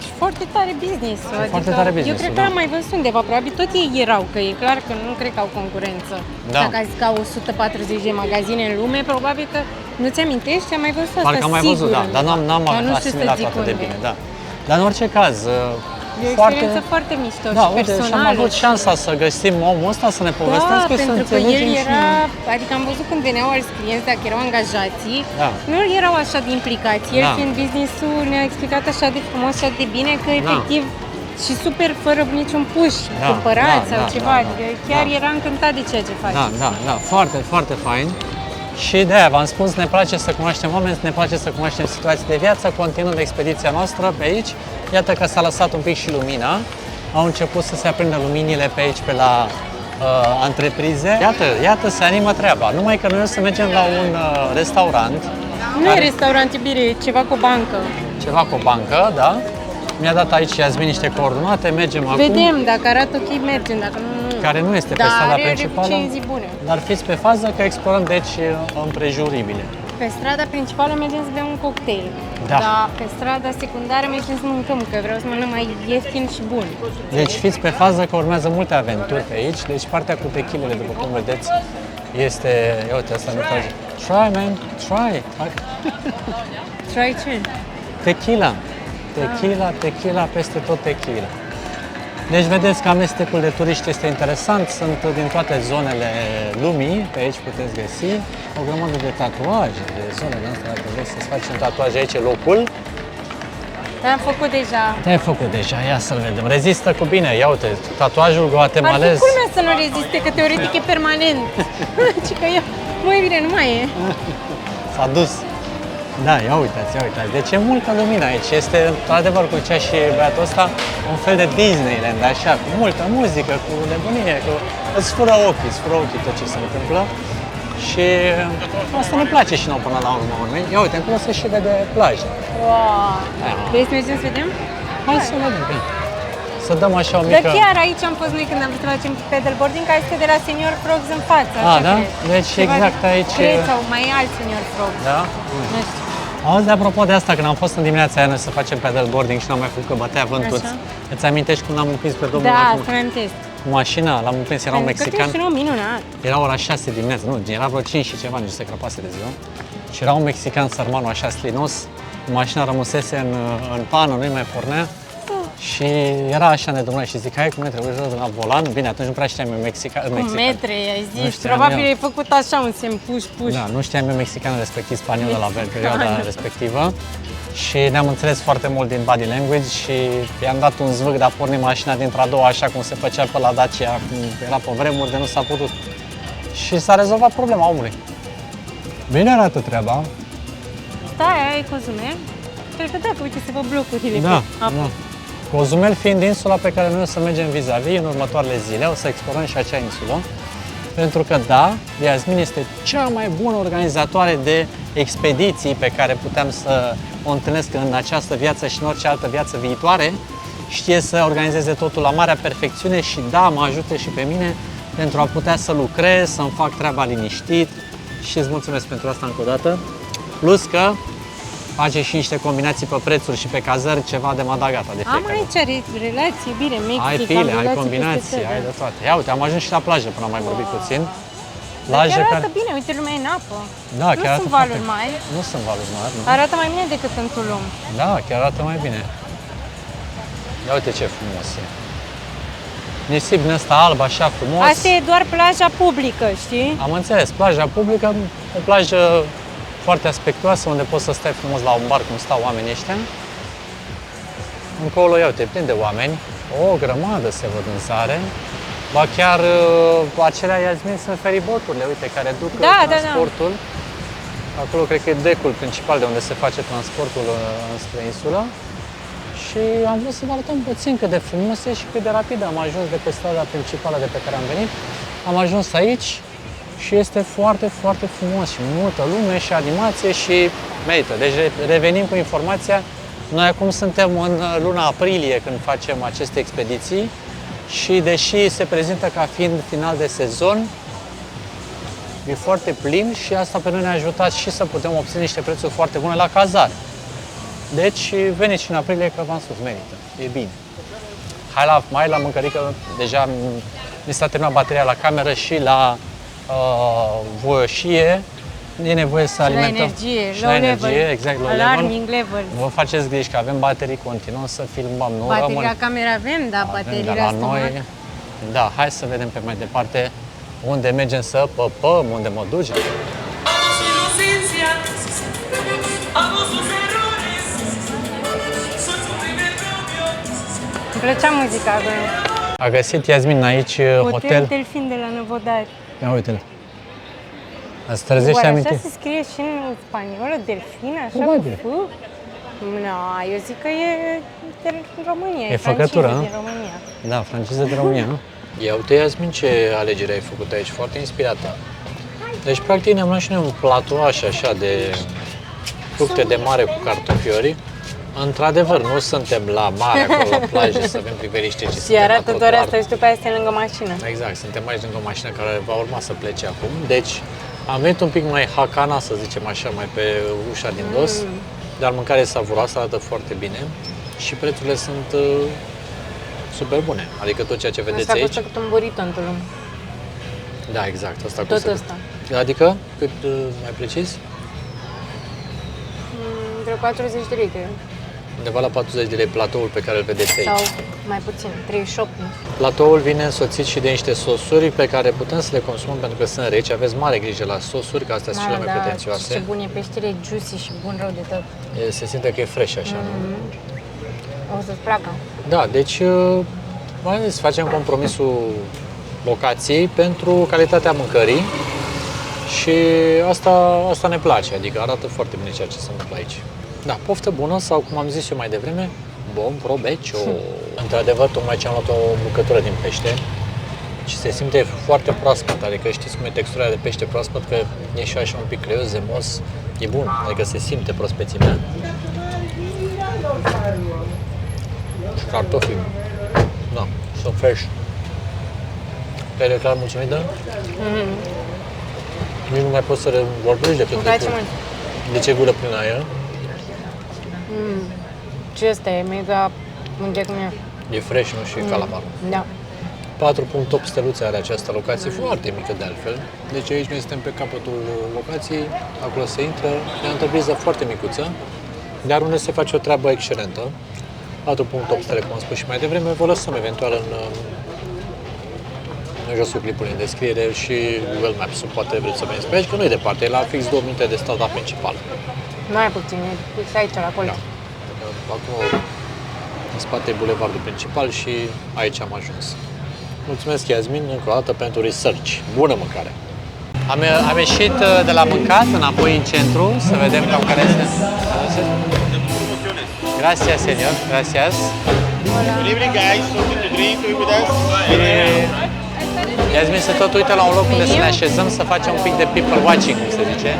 Și foarte tare business-ul. Adică, foarte tare eu business-ul, cred că da. am mai văzut undeva, probabil tot ei erau, că e clar că nu cred că au concurență. Da. Dacă ai zis că au 140 de magazine în lume, probabil că nu-ți amintești, am mai văzut asta, Parcă am mai sigur, văzut, da, dar n-am Dar nu știu să asimilat zic atât de unde. bine, da. Dar în orice caz, E o experiență foarte mișto Da, și uite, și personală. am avut șansa să găsim omul ăsta, să ne povestească, Da, să pentru că el înțelegem și era, adică am văzut când veneau alți clienți, dacă erau angajații, Da. nu erau așa de implicați. El Da. fiind business-ul ne-a explicat așa de frumos și atât de bine că efectiv și super fără niciun push, Da, cumpărat da, sau da, ceva, da, adică chiar da. era încântat de ceea ce faci. Da, foarte fain. Și de-aia v-am spus, ne place să cunoaștem oameni, ne place să cunoaștem situații de viață, continuând expediția noastră pe aici. Iată că s-a lăsat un pic și lumina, au început să se aprindă luminile pe aici, pe la întreprize. Iată, se animă treaba. Numai că noi o să mergem la un restaurant, Nu e restaurant, iubire, e ceva cu o bancă. ceva cu o bancă, da? Mi-a dat aici Yasmin niște coordonate, mergem acum. Vedem, dacă arată ok, mergem, dacă nu, nu. Care nu este pe Dar strada are principală, recenzii bune. dar fiți pe fază că explorăm deci împrejurimile. Pe strada principală mergem să bem un cocktail. Da. Dar pe strada secundară mergem să mâncăm, că vreau să mănânc mai ieftin și bun. Deci fiți pe fază că urmează multe aventuri pe aici. Deci partea cu techilele, după cum vedeți, este... Ia uite, asta nu trage. Try, man, try. Try ce? Tequila. Tequila, peste tot tequila. Deci vedeți că amestecul de turiști este interesant, sunt din toate zonele lumii, pe aici puteți găsi o grămadă de tatuaje, de zonele astea, dacă vreți să-ți faci un tatuaj aici, e locul. Te-am făcut deja. Te-ai făcut deja, ia să-l vedem. Rezistă cu bine, ia uite, tatuajul guatemalez. Ar fi culmea să nu reziste, că teoretic e permanent. Ci că eu, măi bine, nu mai e. S-a dus. Da, ia uitați. Deci e multă lumină aici. Este, într-adevăr, cum zicea și băiatul ăsta, un fel de Disneyland, așa, cu multă muzică, cu nebunie, cu... Îți fură ochii tot ce se întâmplă. Și asta ne place și nouă până la urmă. Ia uite, acolo se și vede plaja. Wow. Vrei să mergem să vedem? Hai să vedem, bine. Să dăm așa o Dar mică... chiar aici am fost noi când am vrut să facem paddleboarding, care este de la Senior Frogs în față. Ah, da? Deci exact aici... Cred, sau mai alt Senior Frogs. Da? Nu știu. Auzi, de apropo de asta, când am fost în dimineața aia noi să facem paddleboarding și n-am mai făcut că bătea vântul, îți amintești când am împins pe domnul Da, acum să-mi amintesc. cu mașina, l-am împins, era un mexican. Pentru că tu ești un om minunat. Era ora 6 dimineața, nu, era vreo 5 și ceva, nici se crăpase de ziua. Și era un mexican sărmanul așa slinos, mașina rămusese în pană, nu-i mai pornea. Și era așa nedumnat și zic, hai cum ne trebuie jos de la volan. Bine, atunci nu prea știam eu mexican. Cu metre, ai Nu zis. știam Probabil eu. ai făcut așa un semn push. Da, nu știam eu mexicanul respectiv spaniolul la perioada respectivă. Și ne-am înțeles foarte mult din body language și i-am dat un zvâc de a porni mașina dintre a doua, așa cum se făcea pe la Dacia, cum era pe vremuri de nu s-a putut. Și s-a rezolvat problema omului. Bine arată treaba. Stai, ai Cozumel? Cred că da, că uite, se văd blocurile Da, pe apă. da. Cozumel fiind insula pe care noi o să mergem vis-a-vis în următoarele zile, o să explorăm și acea insulă. Pentru că, da, Iasmin este cea mai bună organizatoare de expediții pe care putem să o întâlnesc în această viață și în orice altă viață viitoare. Știe să organizeze totul la marea perfecțiune și, da, mă ajută și pe mine pentru a putea să lucrez, să-mi fac treaba liniștit și îți mulțumesc pentru asta încă o dată. Plus că face și niște combinații pe prețuri și pe cazări, ceva de madagata de Am fiecare. aici relații bine, Mexic, Ai am pile, ai relații combinații, peste tot, ai da. de toate. Ia uite, am ajuns și la plajă până am mai vorbit puțin. Dar Plajă chiar arată care... bine, uite, lumea e în apă. Da, Nu chiar sunt arată valuri foarte- mari. Nu sunt valuri mari, nu? Arată mai bine decât în Tulum. Da, chiar arată mai bine. Ia uite ce frumos e. Nisip din ăsta alb, așa frumos. Asta e doar plaja publică, știi? Am înțeles, plaja publică, o plajă foarte aspectuoasă, unde poți să stai frumos la un bar, cum stau oamenii ăștia. Încolo, ia uite, plin de oameni, o grămadă se văd în sare. Ba chiar acelea, Iasmin, sunt feriboturile, uite, care duc Da, transportul. Acolo cred că e decul principal de unde se face transportul înspre insulă. Și am vrut să vă arătăm puțin cât de frumos e și cât de rapid am ajuns de pe strada principală de pe care am venit. Am ajuns aici și este foarte, foarte frumos și multă lume și animație și merită. Deci revenim cu informația. Noi acum suntem în luna aprilie când facem aceste expediții și deși se prezintă ca fiind final de sezon, e foarte plin și asta pe noi ne-a ajutat și să putem obține niște prețuri foarte bune la cazare. Deci veniți și în aprilie că v-am spus, merită, e bine. Hai la mâncărică, deja mi s-a terminat bateria la cameră și la voioșie. E nevoie să alimentăm. energie, și low la energie, level, exact, low level. alarming level. Nu vă faceți griji că avem baterii, continuăm să filmăm, nu Baterii rămân. la cameră avem, da, Avem, baterii dar la la stomac. noi. Da, hai să vedem pe mai departe unde mergem să păpăm, unde mă duce. Îmi plăcea muzica acolo. A găsit Iasmin aici hotel. Delfin de la Năvodari. Ia uite-l. Îți trezește Oare aminte? așa se scrie și în spaniolă, delfin, așa Probabil. cu F? No, eu zic că e din România, E făcătură, franceză nu? din România. Da, franceză de România, nu? Ia uite, Iasmin, ce alegere ai făcut aici, foarte inspirată. Deci, practic, ne-am luat și noi un platoaș așa de fructe de mare cu cartofiori. Într-adevăr, nu suntem la mare, acolo la plajă, să avem priveliște, ci Și suntem la arată doar trotuar. asta și după aia este lângă mașină. Exact, suntem aici lângă o mașină care va urma să plece acum. Deci, am venit un pic mai hacana, să zicem așa, mai pe ușa din dos, dar mâncare savuroasă, arată foarte bine și prețurile sunt super bune. Adică tot ceea ce vedeți Asta aici. costă cât un burrito în Tulum. Da, exact, asta Tot costă. ăsta. Adică, cât mai precis? Vreo 40 de lei, cred. Undeva la 40 de lei platoul pe care îl vedeți aici. Sau Mai puțin, 38. Platoul vine însoțit și de niște sosuri pe care putem să le consumăm pentru că sunt reci. Aveți mare grijă la sosuri, că astea sunt cele mai Ce pretențioase. bun e peștele, juicy și bun rău de tot. Se simte că e fresh așa, nu? O să-ți placă. Da, deci mai ales facem compromisul locației pentru calitatea mâncării și asta ne place, adică arată foarte bine ceea ce se întâmplă aici. Da, poftă bună sau cum am zis eu mai devreme, bon provecho! Într-adevăr, tocmai ce am luat o bucătură din pește și se simte foarte proaspăt, adică știți cum e textura de pește proaspăt, că e și așa un pic creios, zemos, e bun, adică se simte prospețimea. Și cartofii, da, sunt fresh. Te-ai declarat mulțumită? Nici nu mai poți să vorbești decât Îmi place mult. de ce gură plină aia. Ce este? E mega unde cum e. E fresh, nu? Și calamar. Da. 4.8 steluțe are această locație, foarte mică de altfel. Deci aici noi suntem pe capătul locației, acolo se intră, e o întrepriză foarte micuță, dar unde se face o treabă excelentă. 4.8 stele, cum am spus și mai devreme, vă lăsăm eventual în josul clipului în descriere și Google Maps-ul, poate vreți să veniți pe aici, că nu e departe, e la fix 2 minute de strada principală. Mai puțin, e fix aici, la colț. Da. Acum, în spate e bulevardul principal și aici am ajuns. Mulțumesc, Iasmin, încă o dată pentru research. Bună mâncare! Am ieșit de la mâncat înapoi în centru, să vedem cam care este. Gracias, señor. Gracias. Good evening, guys. Something to drink with us? Iasmin se tot uită la un loc unde să ne așezăm, să facem un pic de people watching, cum se zice.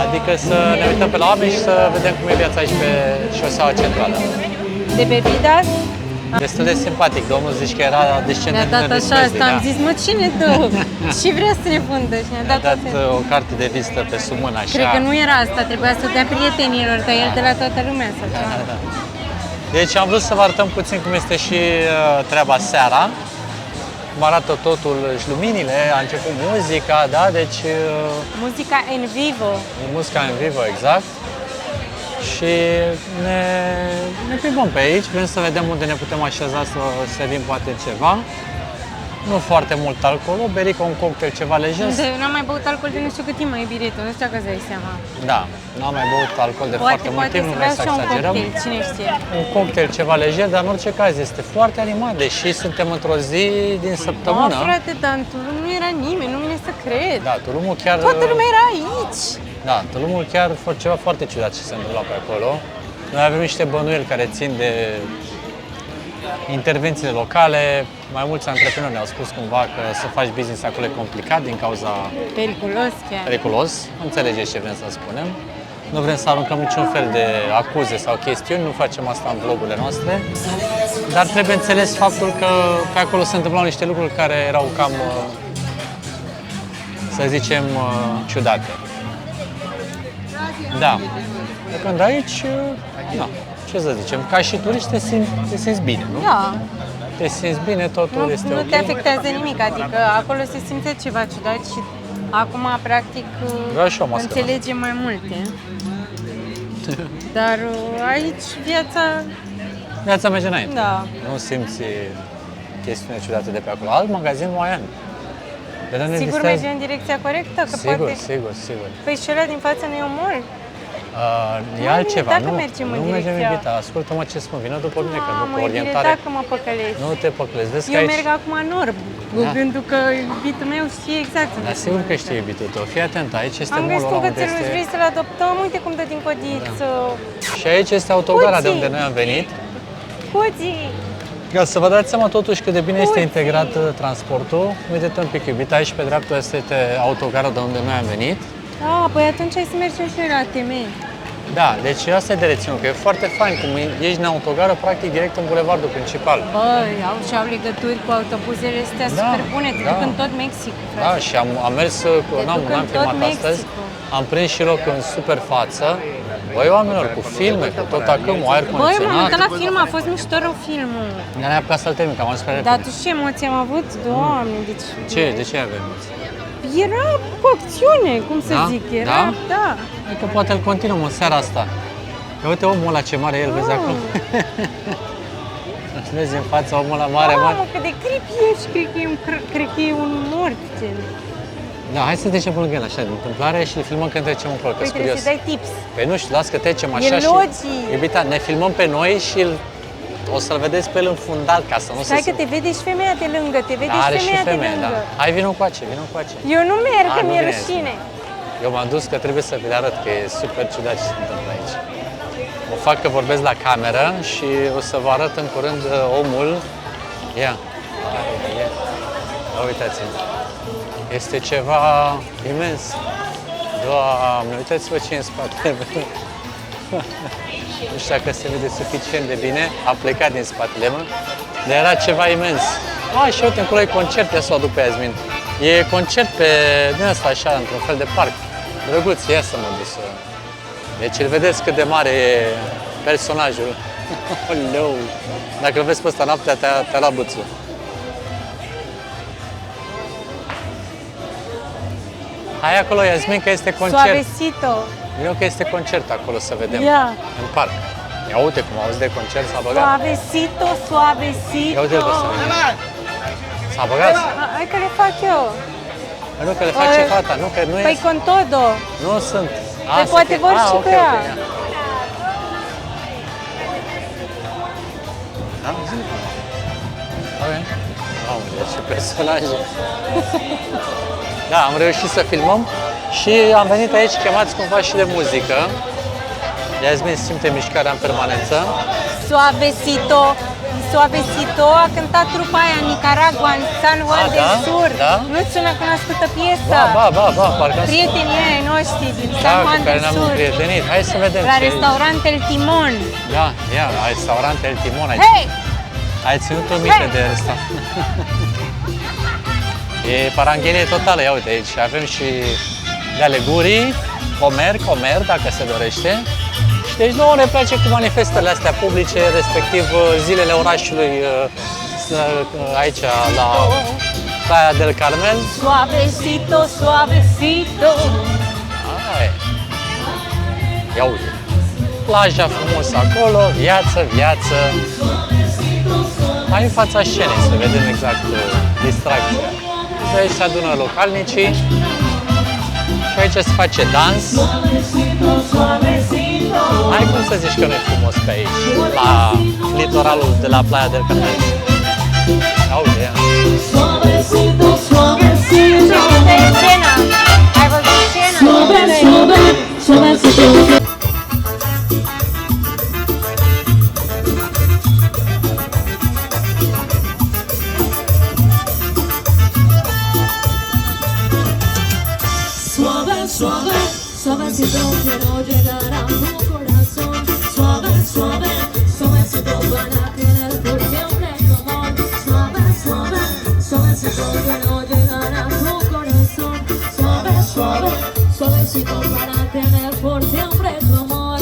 Adică să ne uităm pe la oameni și să vedem cum e viața aici pe șoseaua centrală. De bebidas? Destul de simpatic, domnul zici că era Ne-a descendent dat de așa asta, am zis, mă, cine dă? Și vrea să ne fundă și ne-a Mi-a dat dat asta. o carte de vizită pe sub mână, așa. Cred că nu era asta, trebuia să dea prietenilor, dar el de la toată lumea să facă. Deci am vrut să vă arătăm puțin cum este și treaba seara. Cum arată totul și luminile, a început muzica, da? Deci Muzica în vivo. muzica în vivo, exact. Și ne plimbăm pe aici, vrem să vedem unde ne putem așeza să servim poate ceva. Nu foarte mult alcool, o berică, un cocktail, ceva lejer. N-am mai băut alcool de nu știu cât timp, mai biritul, nu știu dacă îți dai seama. Da, n-am mai băut alcool de foarte mult timp, nu vrem beau să și eu un exagerăm. cocktail, cine știe. Un cocktail, ceva lejer, dar în orice caz este foarte animat, deși suntem într-o zi din săptămână. Da, frate, dar în Tulum nu era nimeni, nu vine să cred. Da, Tulumul chiar... Toată lumea era aici. Da, Tulumul chiar ceva foarte ciudat ce se întâmplă pe acolo. Noi avem niște bănuieli care țin de intervențiile locale. Mai mulți antreprenori ne-au spus cumva că să faci business acolo e complicat din cauza Periculos chiar. periculos. Înțelegeți ce vrem să spunem. Nu vrem să aruncăm niciun fel de acuze sau chestiuni, nu facem asta în vlogurile noastre. Dar trebuie înțeles faptul că pe acolo se întâmplau niște lucruri care erau cam, să zicem, ciudate. Da. Când aici, da, ce să zicem, ca și turiști te simți bine, nu? Da, Te simți bine, totul nu, este nu ok. te afectează nimic, adică acolo se simte ceva ciudat și acum, practic, Vreau și o mască. înțelegem mai multe. Dar aici Viața merge înainte. da. Nu simți chestiune ciudate de pe acolo. Alt magazin Moian. Sigur merge în direcția corectă? Că Sigur, poate... sigur, sigur. Păi și ăla din față nu e omor? E altceva, dacă nu? mergem în Nu mergem direcția- Iubita, ascultă-mă ce spun, vină după mine, că Mamă, după iubire, orientare dacă mă păcălești. nu te păcălezi. Vezi că Eu aici... merg acum în orb, cu Da. gândul că iubitul meu știe exact unde Dar se sigur că merge. știi iubitul tău, fii atent, aici este Am mall-ul găsit ăla un unde cățeluș, este... vrei să-l adoptăm? Uite cum dă din codiță. Și aici este autogara de Cuții. unde noi am venit. Cuții! Ca să vă dați seama totuși cât de bine este Cuții. integrat transportul. Uite-te un pic iubita, aici pe dreapta este autogara de unde noi am venit. Ah, păi atunci hai să mergem și noi la ATM. Da, deci asta e de reținut, că e foarte fain cum ești în autogară, practic direct în bulevardul principal. Băi, au legături cu autobuzele astea Da, super bune, te da. duc în tot Mexic, frate. Da, și am mers, n-am duc în tot filmat astăzi, Mexicul. am prins și loc în super față. Băi, oamenilor, cu filme, cu tot acâmul, aer Băi, m-am uitat condiționat. la film, a fost mișto rău filmul. Dar ne-a apucat să-l termin, că am ajuns prea Dar repede. tu ce emoții am avut? Doamne, deci... De ce avem? Era cu acțiune, cum să Da? zic, Da? era... Da? Adică poate îl continuăm în seara asta. Ia uite omul ăla ce mare e, îl vezi acolo. Vezi în fața omul ăla mare, mă. Mamă, cât de creepy ești, cred că e un mort, gen. Da, hai să trecem pe lângă el, așa, de întâmplare și îl filmăm când trecem încolo, că Păi sunt trebuie curios. să dai tips. Păi nu știu, las că trecem așa E și... logic. Iubita, ne filmăm pe noi și o să-l vedeți pe el înfundat ca să nu se... Stai că te vede și femeia de lângă, te vede și Are și femeia de femeie, lângă. da. Hai, vină încoace, vină încoace. Eu nu merg, că A, nu mi-e vine. rușine. Eu m-am dus că trebuie să vi le arăt, că e super ciudat ce se întâmplă aici. Mă fac că vorbesc la cameră și o să vă arăt în curând omul. Ia, uitați-vă. Este ceva imens. Doamne, uitați-vă ce e în spatele meu. Nu știu dacă se vede suficient de bine, a plecat din spatele meu, dar era ceva imens. Și uite, încolo e concert, ia să o aduc pe Yasmin. E concert din ăsta așa, într-un fel de parc. Drăguț, ia să mă duc să... Deci îl vedeți cât de mare e personajul. Oleu! Dacă îl vezi pe ăsta noaptea, te-a luat bâțul. Hai acolo, Yasmin, că este concert. Suavecito. Vino că este concert acolo, să vedem. Ia. În parc. Ia uite cum auzi de concert, s-a băgat. Suavecito, suavecito. Ia uite-l pe ăsta. S-a băgat? Hai că le fac eu. Nu, că le face fata, nu, că nu e... Păi con todo. Nu sunt. Păi poate vor și cu ea. ia. Da, zi. Ok. Mamă, deci ce personaje. Da, am reușit să filmăm și am venit aici chemați cumva și de muzică. Yasmin simte mișcarea în permanență. Suavecito. Suavecito a cântat trupa aia în Nicaragua, în San Juan del Sur. Da? Nu-ți sună cunoscută piesa? Ba, parcă... Prietenii ai noștri din Da, San cu Juan care del ne-am Sur. împrietenit. Hai să vedem La ce e. restaurant El Timon. Da, ia, la restaurant El Timon. Hei! Ai ținut o minte de restaurant. E paranghelie totală, ia uite aici. Avem și de alegurii, comer, dacă se dorește. Și deci nouă ne place cu manifestările astea publice, respectiv zilele orașului aici la Playa del Carmen. Suavecito, suavecito. Hai. Ia uite. Plaja frumos acolo, viață. Hai în fața scenei să vedem exact distracția. Și aici se adună localnicii și aici se face dans. Hai, cum să zici că nu e frumos pe aici, la litoralul de la Playa del Carmen. Aude, ia. Scena. Ai văzut scena? Suavecito quiero llegar a tu corazón. Suavecito para querer por siempre tu amor. Suavecito quiero llegar a tu corazón. Suavecito para tener por siempre tu amor.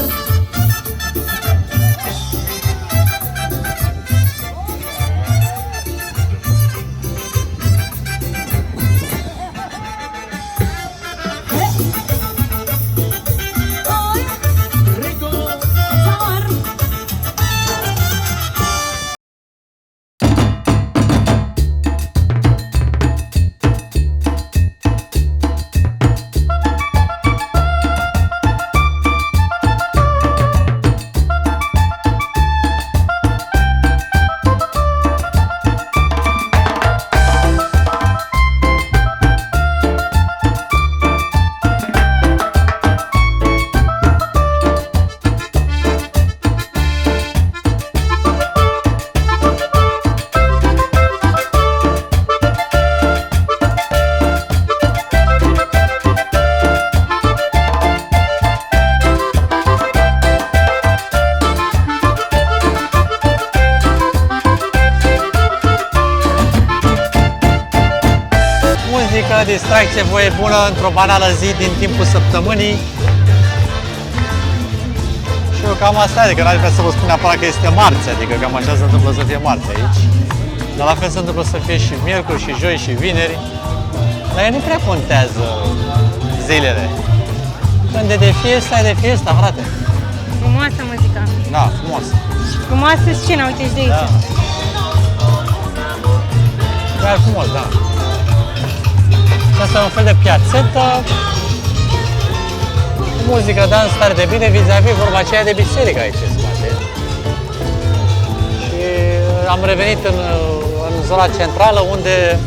Distracție, voie bună într-o banală zi din timpul săptămânii. Și eu cam asta, adică n-aș vrea să vă spun neapărat că este marți, adică cam așa se întâmplă să fie marți aici. Dar la fel se întâmplă să fie și miercuri, și joi, și vineri. Dar nu prea contează zilele. Când e de fiesta, e de fiesta, frate. Frumoasă muzica. Da, frumos. Frumoasă scena, uite și de aici. Da. Chiar frumos, da. Și asta e un fel de piațetă. Muzică, dans stare de bine, vis-a-vis vorba aceea de biserică aici în spate. Și am revenit în zona centrală unde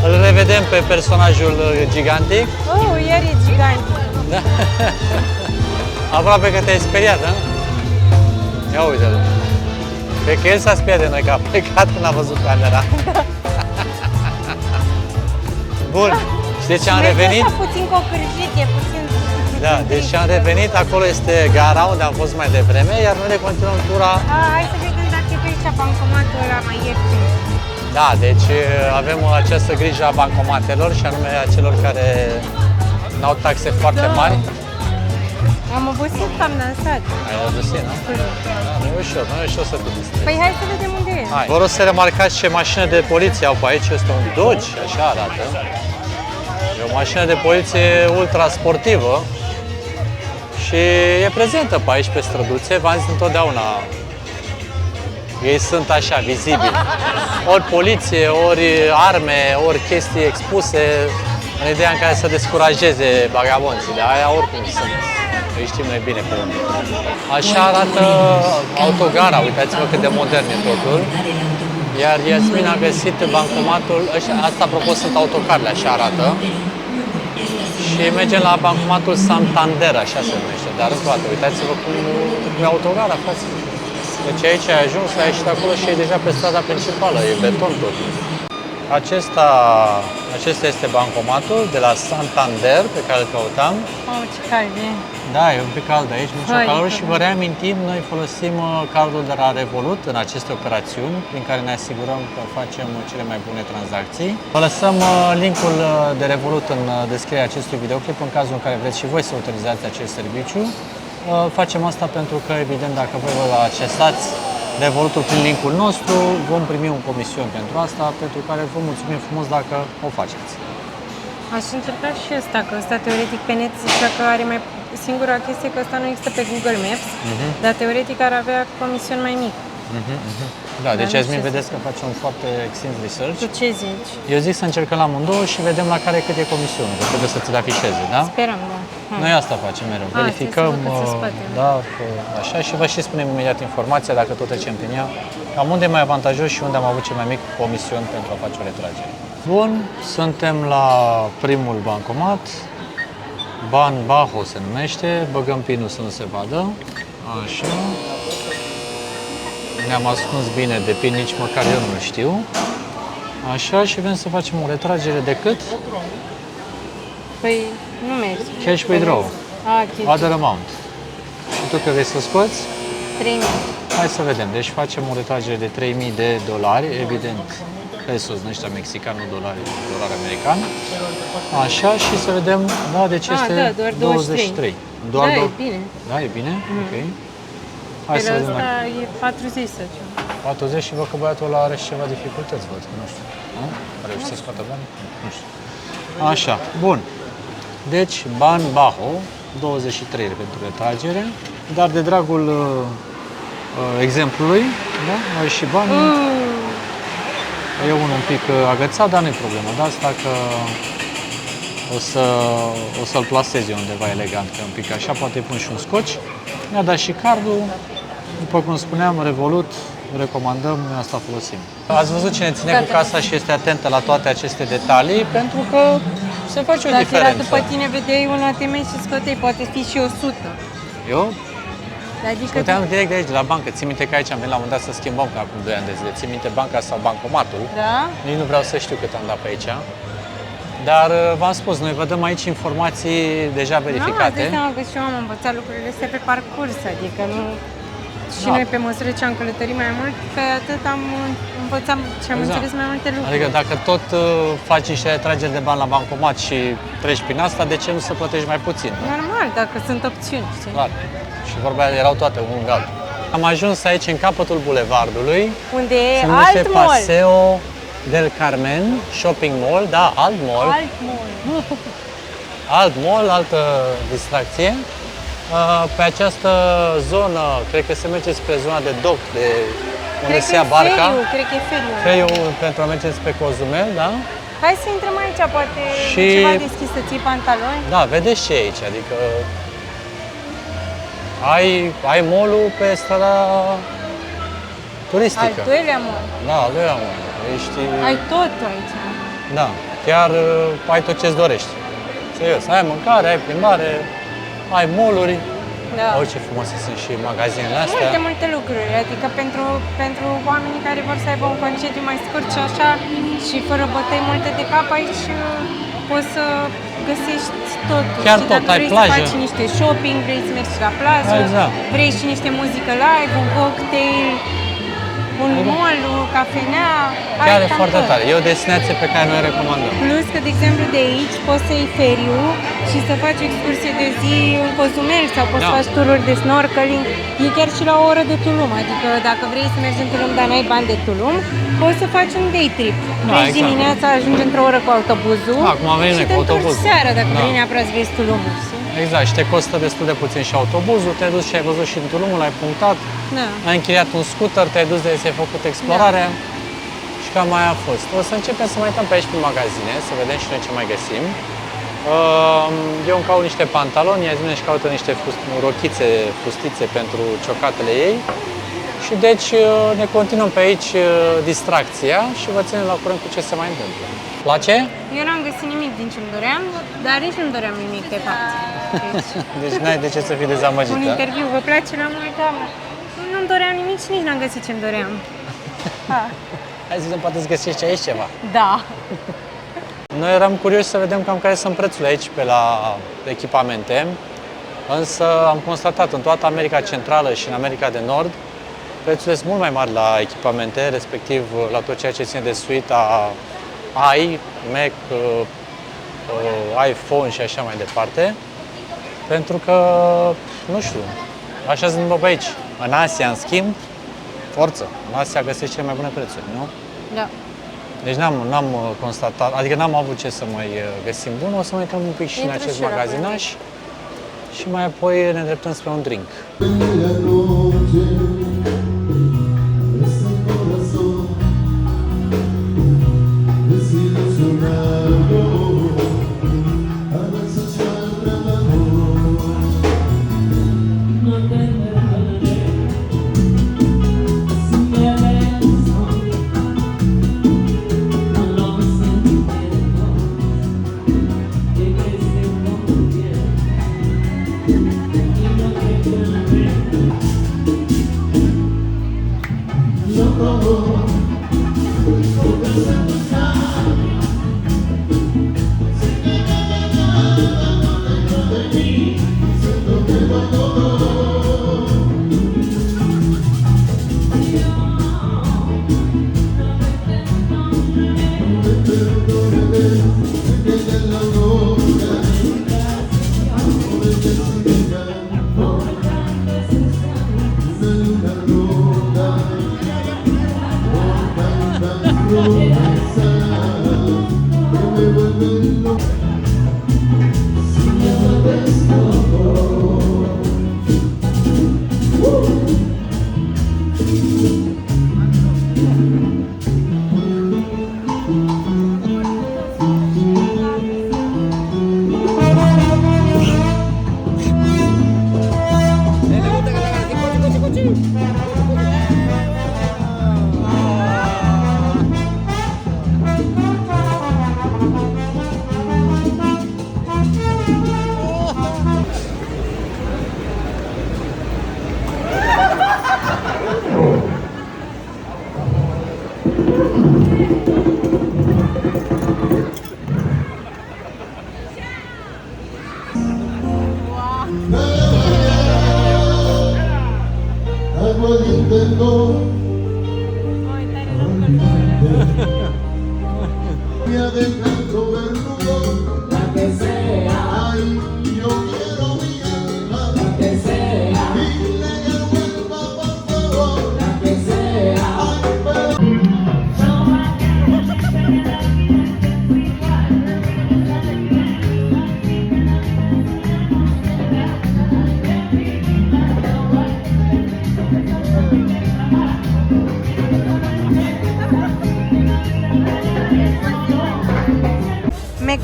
îl revedem pe personajul gigantic. Oh, iar e gigantic. Da. Aproape că te-ai speriat, da? Ia uite-l. Cred că el s-a speriat de noi, că a plecat când a văzut camera. Bun. Și deci am revenit. Merge puțin cu o cârjitie, puțin. Da, deci am revenit. Acolo este gara unde am fost mai devreme, iar noi ne continuăm tura. Hai să vedem dacă e pe aici bancomatul ăla mai ieftin. Da, deci avem această grijă a bancomatelor și anume a celor care n-au taxe foarte mari. Am obosit că am dansat. Ai obosit, nu? Da, nu e ușor, nu e ușor să te distrezi. Păi hai să vedem unde e. Hai. Vă rog să remarcați ce mașină de poliție au pe aici. Este un Dodge, așa arată. E o mașină de poliție ultra sportivă și e prezentă pe aici pe străduțe. V-am zis întotdeauna, ei sunt așa, vizibili. Ori poliție, ori arme, ori chestii expuse în ideea în care să descurajeze vagabonții. De aia oricum sunt. Îi știm noi bine pe unde. Așa arată autogara, uitați-vă cât de modern e totul. Iar Iasmin a găsit bancomatul, asta apropo sunt autocarele, așa arată. Și mergem la bancomatul Santander, așa se numește. Dar încă o dată, uitați-vă cum e autogara, frate. Deci aici ai ajuns, ai ieșit acolo și e deja pe strada principală, e beton totul. Acesta este bancomatul de la Santander pe care îl căutam. Oh, ce cald e. Da, e un pic cald aici, multe calori și vă reamintim, noi folosim cardul de la Revolut în aceste operațiuni prin care ne asigurăm că facem cele mai bune tranzacții. Vă lăsăm linkul de Revolut în descrierea acestui videoclip în cazul în care vreți și voi să utilizați acest serviciu. Facem asta pentru că, evident, dacă voi vă accesați Revolutul prin linkul nostru, vom primi un comision pentru asta, pentru care vă mulțumim frumos dacă o faceți. Aș încerca și ăsta, că ăsta teoretic pe net zicea că are mai... Singura chestie că ăsta nu există pe Google Maps, dar teoretic ar avea comision mai mic. Da, deci nu Iasmin, știu. vedeți că face un foarte extins research. Tu ce zici? Eu zic să încercăm la amândouă și vedem la care cât e comisionul, că trebuie să ți-l afișeze, da? Sperăm, da. Hai. Noi asta facem mereu, verificăm, să vă scoatem. da, așa și vă și spunem imediat informația dacă tot trecem prin ea, cam unde e mai avantajos și unde am avut cel mai mic comision pentru a face o retragere. Bun, suntem la primul bancomat, Ban Baho se numește, băgăm pinul să nu se vadă, așa. Ne-am ascuns bine de pin, nici măcar eu nu știu. Așa, și vrem să facem o retragere de cât? Păi nu mergi. Cash withdraw. Cash. Other amount. Și tu că vrei să scoți? 3.000. Hai să vedem. Deci facem o retragere de $3.000, evident pesos, nu ăștia mexicani, nu dolari americani. Așa, și să vedem, da, deci este da, doar 23. Doar Da, e două- bine. Da, e bine? Ok. Hai Pe să vedem. ăsta e 40 să ceva. 40 și văd că băiatul ăla are și ceva dificultăți, văd, nu știu. Nu? A reușit să scoată bani? Nu știu. Așa, bun. Deci, Ban Baho, 23 pentru retragere, dar de dragul exemplului, da, ai și banii. E unul un pic agățat, dar nu e problemă de asta, că o să-l plasez eu undeva elegant, că un pic așa, poate pun și un scoci. Mi-a dat și cardul, după cum spuneam, Revolut, recomandăm, noi asta folosim. Ați văzut cine ține cu casa și este atentă la toate aceste detalii, pentru că se face o Dacă era diferență. după tine, vedeai un ATM și scoteai, poate fi și 100. Eu Adică scoteam direct de aici, de la bancă. Țin minte că aici am venit la un moment dat să schimbăm, că acum 2 ani de zile. Țin minte banca sau bancomatul. Da? Nici nu vreau să știu cât am dat pe aici. Dar v-am spus, noi vă dăm aici informații deja verificate. Nu, îți dai seama că și eu am învățat lucrurile astea pe parcurs, adică nu... Și Da. noi pe măsură ce am călătorit mai mult, pe atât am învățat și am înțeles mai multe lucruri. Adică dacă tot faci niște retrageri de bani la bancomat și treci prin asta, de ce nu să plătești mai puțin? Normal, dacă sunt opțiuni, știi? Clar. Și vorba aia, erau toate unul lângă altul. Am ajuns aici în capătul bulevardului. Unde e Se numește alt mall. Paseo del Carmen Shopping Mall, da, alt mall. Alt mall. Alt mall, altă distracție. Pe această zonă, cred că se merge spre zona de dock, de unde Cred se că ia e barca. feriu, cred că e feriu. Feriul pentru a merge spre Cozumel, da? Hai să intrăm aici, poate Și- e ceva deschis să ții pantaloni. Da, vedeți ce e aici, adică ai mall-ul pe strada turistică. Al doilea mall. Da, al doilea mall. Ești, Ai tot aici. da, chiar ai tot ce-ți dorești. Serios, ai mâncare, ai plimbare, ai mall-uri. Da. Au ce frumoase sunt și magazinele astea. Multe lucruri, adică pentru oamenii care vor să aibă un concediu mai scurt și așa și fără bătăi multe de cap, aici poți să găsești totul. Chiar și tot, dacă ai vrei plajă. să faci niște shopping, vrei să mergi la plajă, Exact. vrei și niște muzică live, un cocktail, un mall, o cafenea, Chiar ai e cam foarte tot. tare. E o destinație pe care noi o recomandăm. Plus că, de exemplu, de aici poți să iei feriu și să faci o excursie de zi în Cozumel sau poți Da. să faci tururi de snorkeling. E chiar și la o oră de Tulum, adică dacă vrei să mergi în Tulum, dar n-ai bani de Tulum, poți să faci un day trip. Pleci exact. dimineața, ajungi într-o oră cu autobuzul Da, cum am venit și noi te cu întorci autobuzul. seara dacă Da. vrei neapărat să vezi Tulumul. știi? Exact, și te costă destul de puțin și autobuzul, te-ai dus și ai văzut și în Tulumul, ai punctat, Da. ai închiriat un scooter, te-ai dus de ți-ai făcut explorarea și cam mai a fost. O să începem să mai uităm pe aici pe magazine, să vedem și noi ce mai găsim. Eu îmi caut niște pantaloni, ea zis și caută niște rochițe, fustițe pentru ciocatele ei. Și deci ne continuăm pe aici distracția și vă ținem la curent cu ce se mai întâmplă. Place? Eu n-am găsit nimic din ce-mi doream, dar nici nu-mi doream nimic, de fapt. Deci, Deci n-ai de ce să fii un dezamăgită. interviu, vă place la mult, nu-mi doream nimic și nici n-am găsit ce-mi doream. Hai să vedem, poate îți găsești aici ceva. Da. Noi eram curioși să vedem cam care sunt prețurile aici pe la echipamente, însă am constatat în toată America Centrală și în America de Nord prețurile sunt mult mai mari la echipamente, respectiv la tot ceea ce ține de suita Mac, iPhone și așa mai departe, pentru că, nu știu, așa sunt pe aici. În Asia, în schimb, forță, în Asia găsești cele mai bune prețuri, nu? Da. Deci n-am constatat, adică n-am avut ce să mai găsim bun, o să mai uităm un pic și în Intru acest și eu la magazinaș și mai apoi ne îndreptăm spre un drink.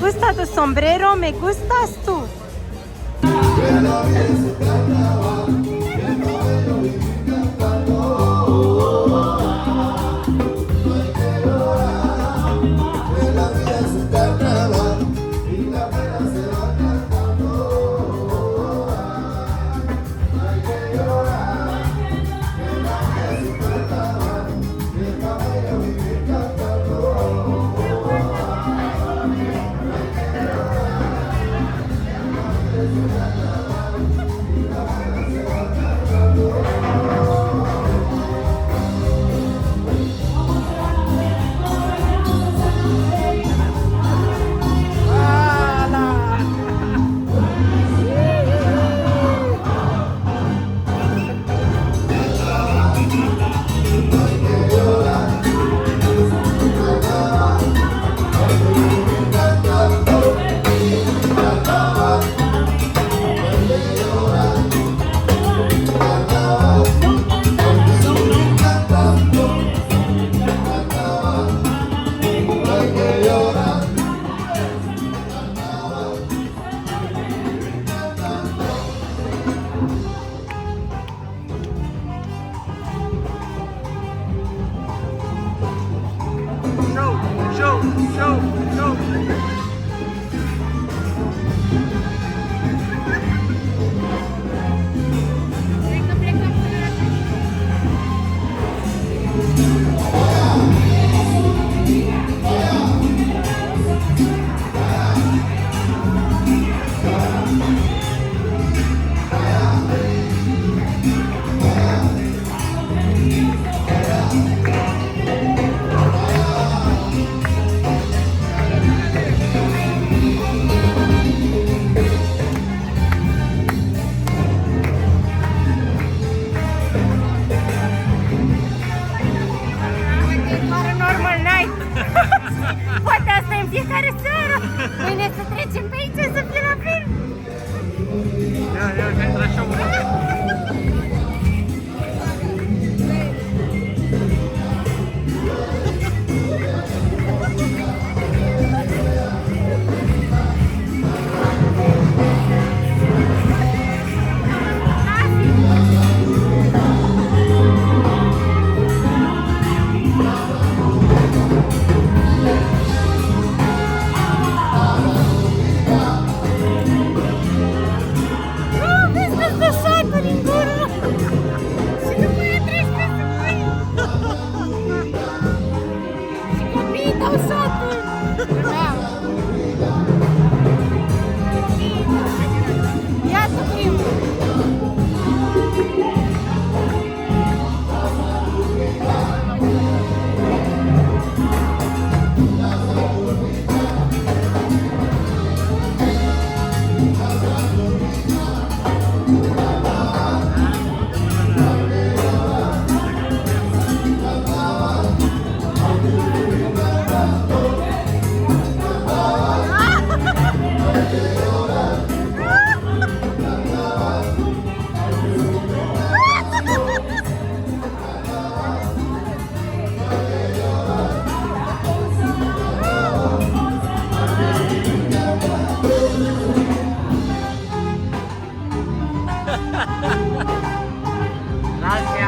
gusta tu sombrero? Me gustas tú. Poate asta e în fiecare seară. Mâine să trecem pe aici să fie la fel. Ia, că intră așa unul. Gracias.